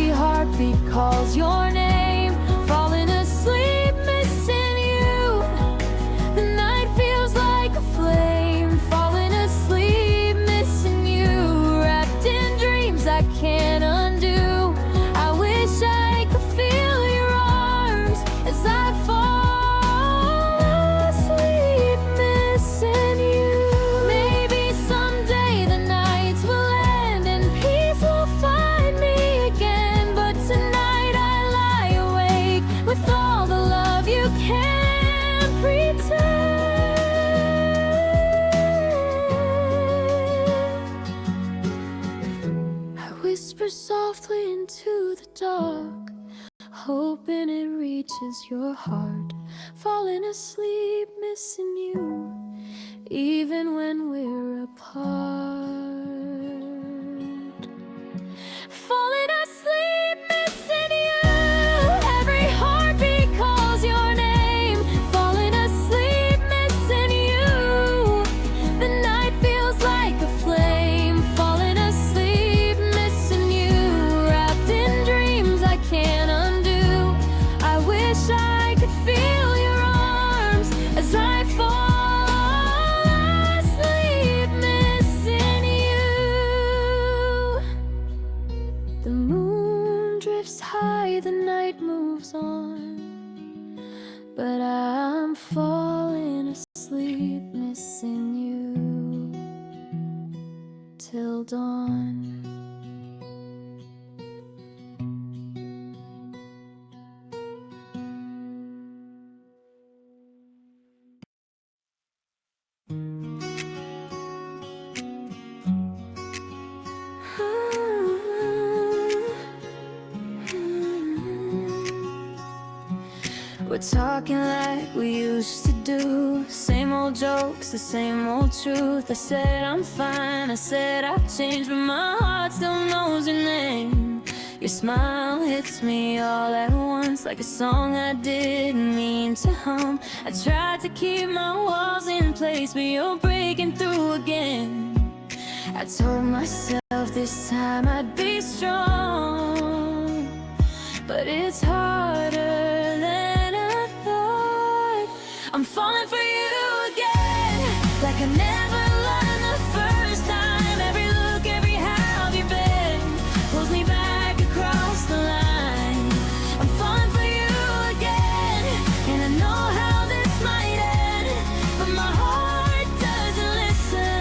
calls your name, falling asleep, missing you. The night feels like a flame, falling asleep, missing you. Wrapped in dreams I can't undo. I wish I could feel your arms as I fall asleep, missing you. Maybe someday the nights will end and peace will find me again. But tonight I lie awake with all the love you can't pretend. I whisper softly into the dark, hoping it reaches your heart. Falling asleep, missing you, even when we're apart. Falling asleep, missing you. Every heartbeat calls your name. Falling asleep, missing you. The night feels like a flame. Falling asleep, missing you. Wrapped in dreams I can't undo. I wish I could feel your arms as I fall asleep, missing you. The moon drifts high, the night moves on, but I'm falling asleep, missing you till dawn. We're talking like we used to do. Same old jokes, the same old truth. I said I'm fine, I said I've changed, but my heart still knows your name. Your smile hits me all at once, like a song I didn't mean to hum. I tried to keep my walls in place, but you're breaking through again. I told myself this time I'd be strong, but it's harder than I thought. I'm falling for you again, like I never learned the first time. Every look, every how you've been pulls me back across the line. I'm falling for you again, and I know how this might end, but my heart doesn't listen.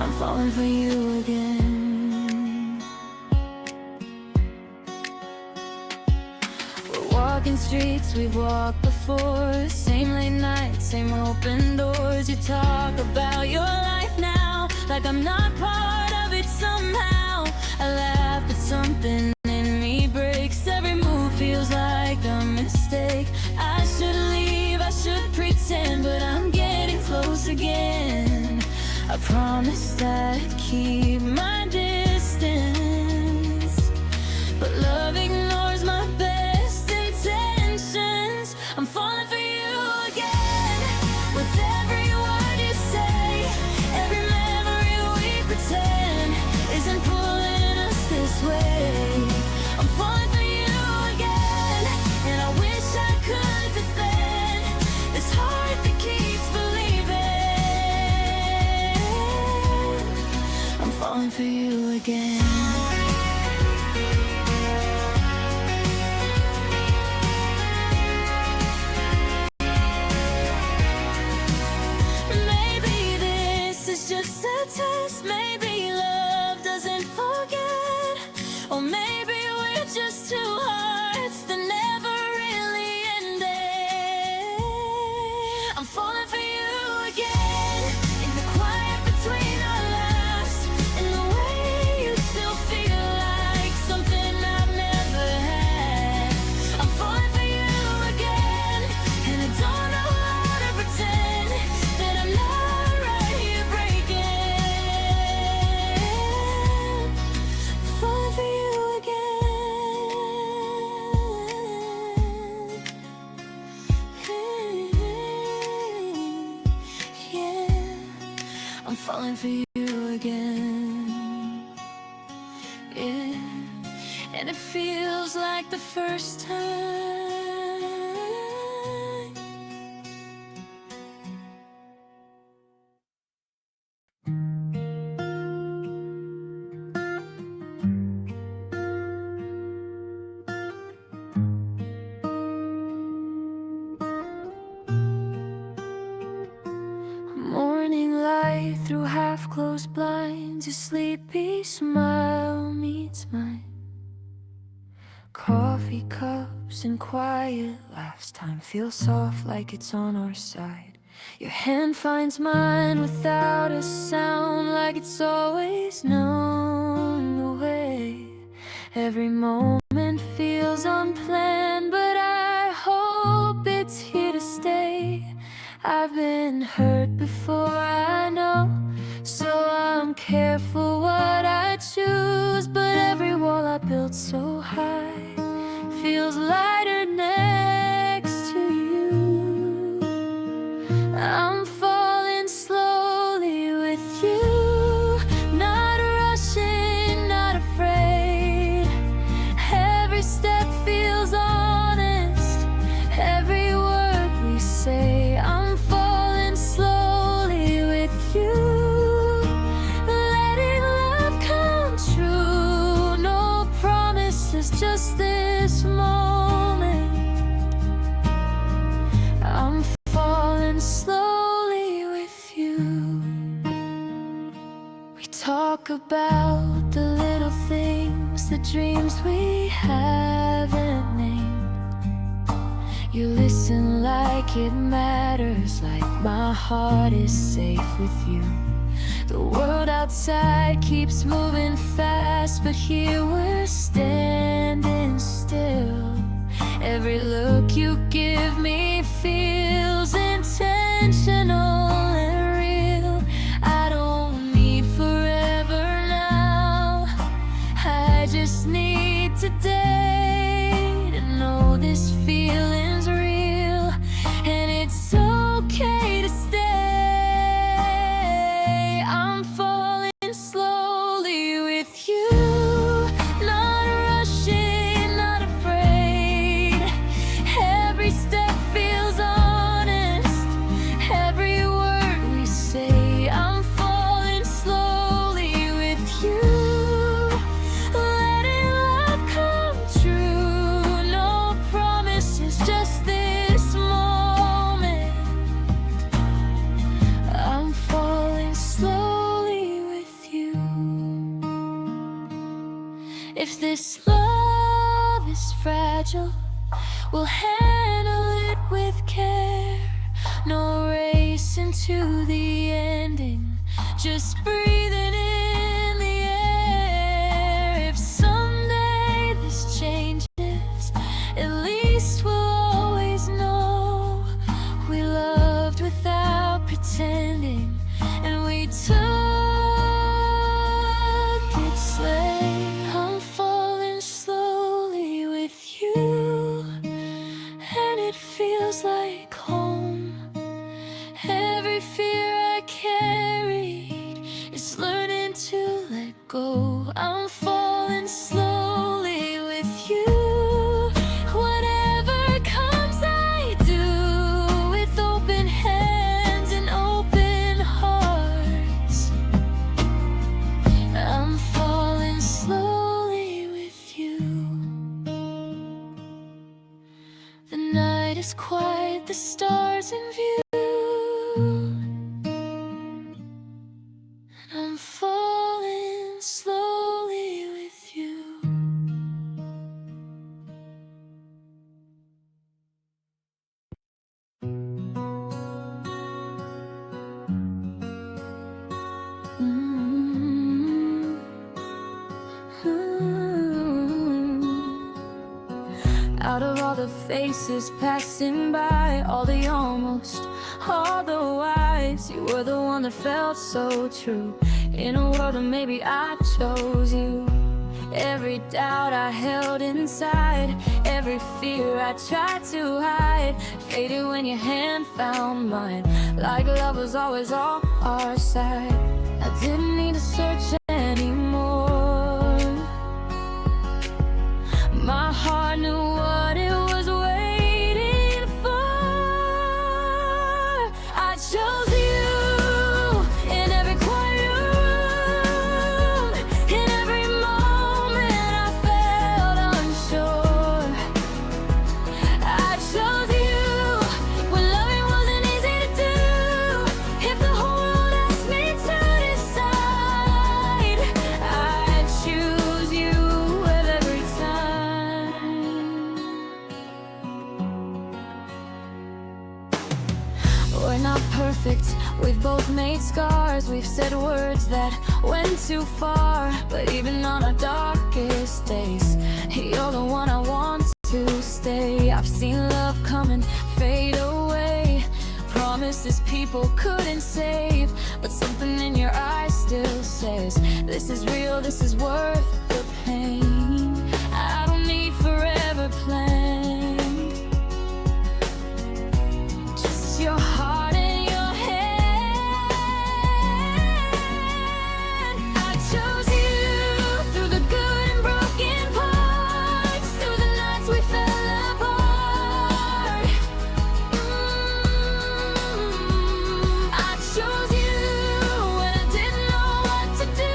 I'm falling for you again. Walking streets we've walked before, same late nights, same open doors. You talk about your life now, like I'm not part of it somehow. I laugh, but something in me breaks. Every move feels like a mistake. I should leave, I should pretend, but I'm getting close again. I promised I'd keep my distance, but love ignores my best intentions. I'm falling for you again, with every word you say. Every memory we pretend isn't pulling us this way. I'm falling for you again, and I wish I could defend this heart that keeps believing. I'm falling for you again. Just a test, maybe love doesn't forget, or maybe we're just two hearts that never really ended. I'm falling for you again, in the quiet between our laughs, in the way you still feel and it feels like the first time. Morning light through half-closed blinds, your sleepy smile meets mine. Coffee cups and quiet laughs, time feels soft like it's on our side. Your hand finds mine without a sound, like it's always known the way. Every moment feels unplanned, but I hope it's here to stay. I've been hurt before, I know, so I'm careful what I choose. But every wall I built so high feels lighter next to you. I'm falling slowly with you, not rushing, not afraid. Every step feels honest, every word we say. I'm falling slowly with you, letting love come true. No promises, just this moment. I'm falling slowly with you. We talk about the little things, the dreams we haven't named. You listen like it matters, like my heart is safe with you. The world outside keeps moving fast, but here we're standing still. Every look you give me feels intentional and real. I don't need forever now, I just need today to know this feeling's real, and it's okay to stay. I'm falling slowly with you, not rushing, not afraid. Every step feels honest, every word we say. I'm falling slowly with you, letting love come true. No promises, just this moment. I'm falling slowly with you. If this love is fragile, we'll handle it with care. No race into the ending, just breathing in the air. If someday this changes, at least we'll always know we loved without pretending, and we took it slow. I'm falling slowly with you, and it feels like home. Every fear I carried is learning to let go. I'm falling slowly with you. Whatever comes, I do with open hands and open hearts. I'm falling slowly with you. The night is quiet, the stars in view, and I'm falling slowly with you. Out of all the faces passing by, all the almost, all the whys, you were the one that felt so true. In a world that maybe I chose you. Every doubt I held inside, every fear I tried to hide, faded when your hand found mine, like love was always on our side. I didn't need to search anymore. made scars, we've said words that went too far. But even on our darkest days, you're the one I want to stay. I've seen love come and fade away, promises people couldn't save, but something in your eyes still says, this is real, this is worth the pain. I don't need forever plans, just your heart and your hand. I chose you through the good and broken parts, through the nights we fell apart. I chose you when I didn't know what to do,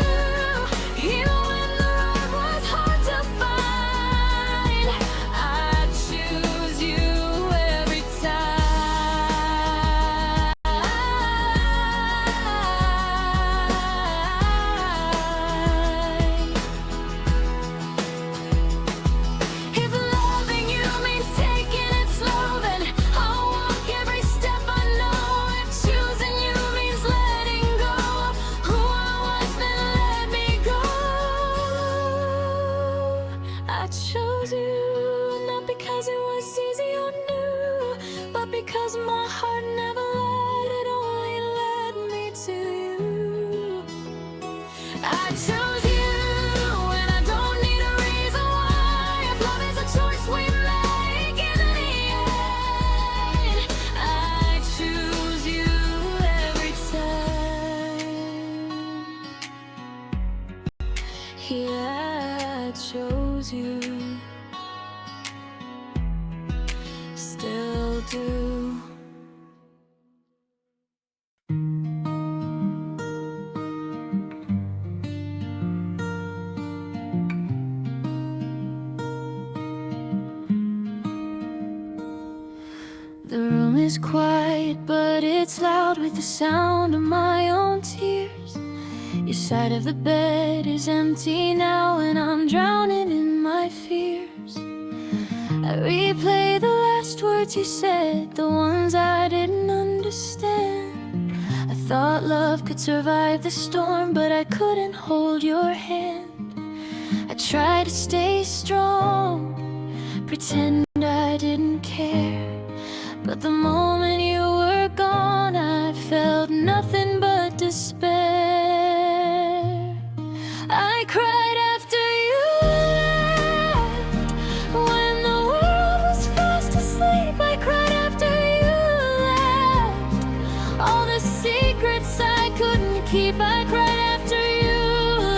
even when the road was hard to find. I choose you every time. If loving you means taking it slow, then I'll walk every step I know. If choosing you means letting go of who I was, then let me go. I chose you, not because it was easy or new, but because my heart never lied, it only led me to you. I chose you when I don't need a reason why. If love is a choice we make in the end, I choose you every time. Yeah, I chose you, still do. The room is quiet, but it's loud with the sound of my own tears. Your side of the bed is empty now, and I'm drowning in my fears. I replay the last words you said, the ones I didn't understand. I thought love could survive the storm, but I couldn't hold your hand. I tried to stay strong, pretend I didn't care, but the moment you were gone, I felt nothing but despair. I cried after you left, when the world was fast asleep. I cried after you left, all the secrets I couldn't keep. I cried after you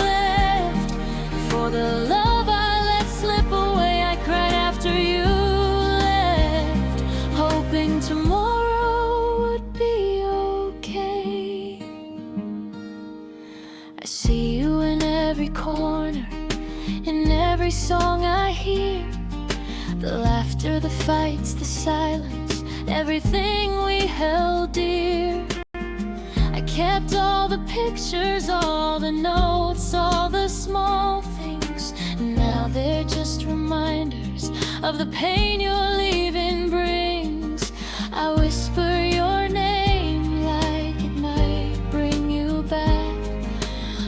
left, for the love I let slip away. I cried after you left, hoping tomorrow would be okay. I see you in every corner, in every song I hear. The laughter, the fights, the silence, everything we held dear. I kept all the pictures, all the notes, all the small things. Now they're just reminders of the pain your leaving brings. I whisper your name like it might bring you back,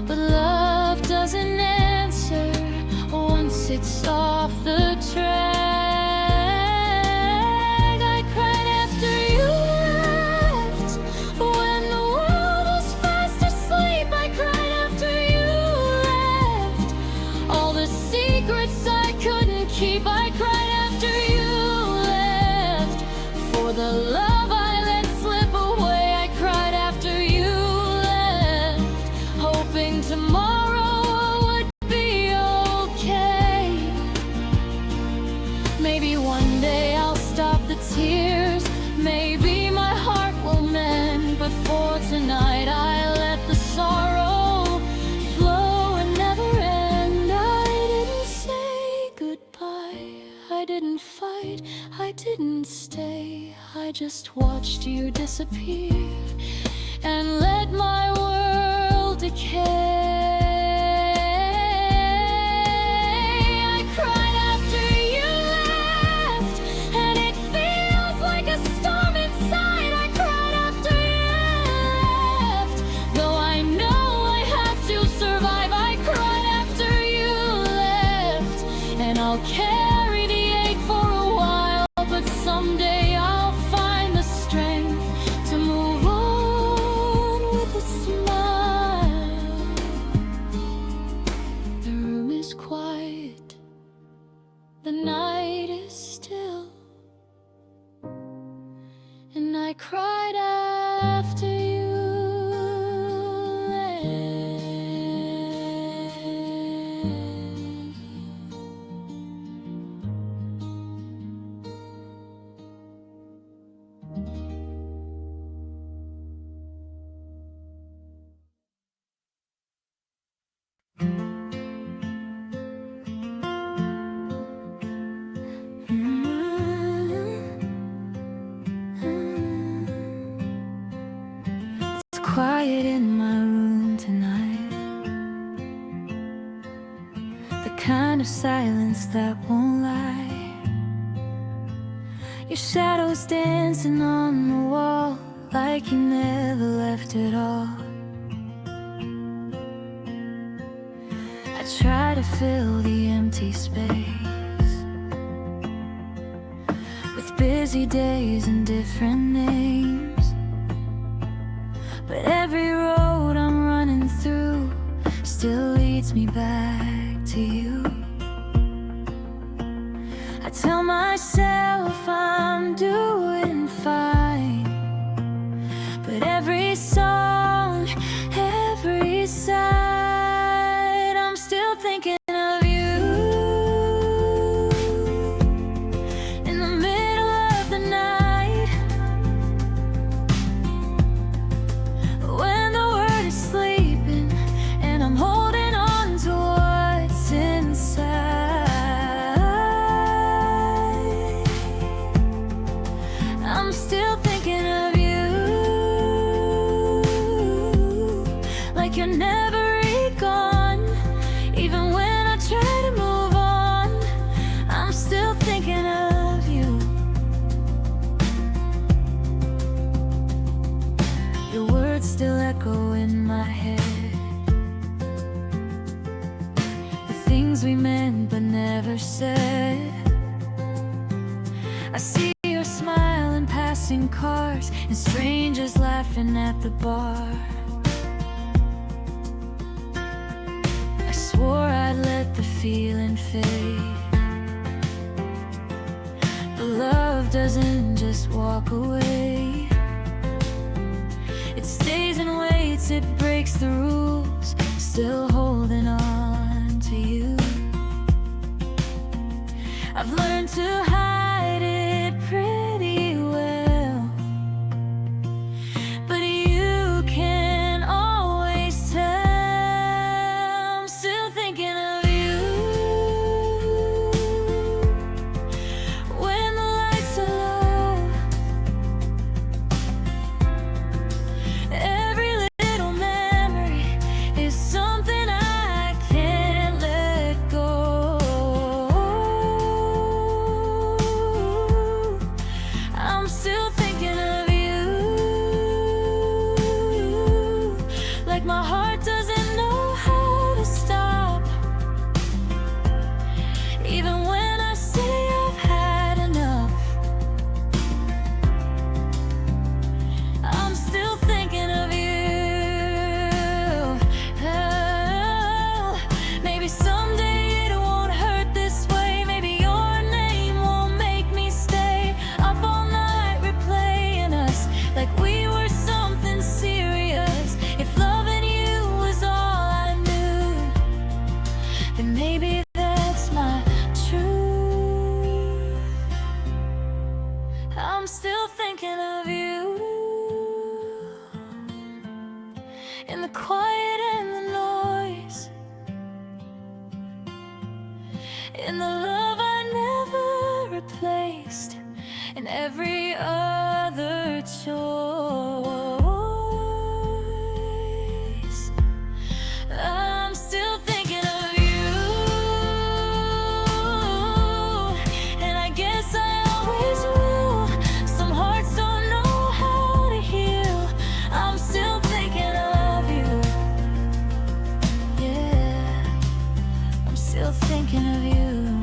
but love doesn't answer once it's off the track. I cried after you left, when the world was fast asleep. I cried after you left, all the secrets I couldn't keep. I cried after you left, for the love I let slip away. I cried after you left, hoping tomorrow would be okay. Maybe one day I'll stop the tears, maybe my heart will mend, but for tonight I let the sorrow flow and never end. I didn't say goodbye, I didn't fight, I didn't stay. I just watched you disappear and let my world decay. I cried after you left, and it feels like a storm inside. I cried after you left, It's quiet in my room tonight, the kind of silence that won't lie. Your shadow's dancing on the wall like you never left at all. I try to fill the empty space with busy days and different names, but every road I'm running through still leads me back to you. I tell myself I'm doing fine, but every song, every side, I'm still thinking of you. In the middle of the night, when the world is sleeping and I'm holding on to what's inside, I'm still thinking of you. Like you're never gone. Even when I try to move on, I'm still thinking of you. Your words still echo in my head, the things we meant but never said. I see your smile in passing cars and strangers laughing at the bar. I swore I'd let the feeling fade, but love doesn't just walk away. It stays and waits, it breaks the rules, still holding on to you. I've learned to hide it pretty well, but you can always tell. I'm still thinking of you. When the lights are low, every little memory is something I can't let go. I'm still thinking of you. Like my heart doesn't know how to stop. Even when I say I've had enough, I'm still thinking of you. Oh, maybe someday it won't hurt this way. Maybe your name won't make me stay up all night replaying us like we were something serious. If loving you was all I knew, then maybe that's my truth. I'm still thinking of you. In the quiet and the noise, in the love I never replaced, in every other choice. I'm still thinking of you, and I guess I always will. Some hearts don't know how to heal. I'm still thinking of you. Yeah, I'm still thinking of you.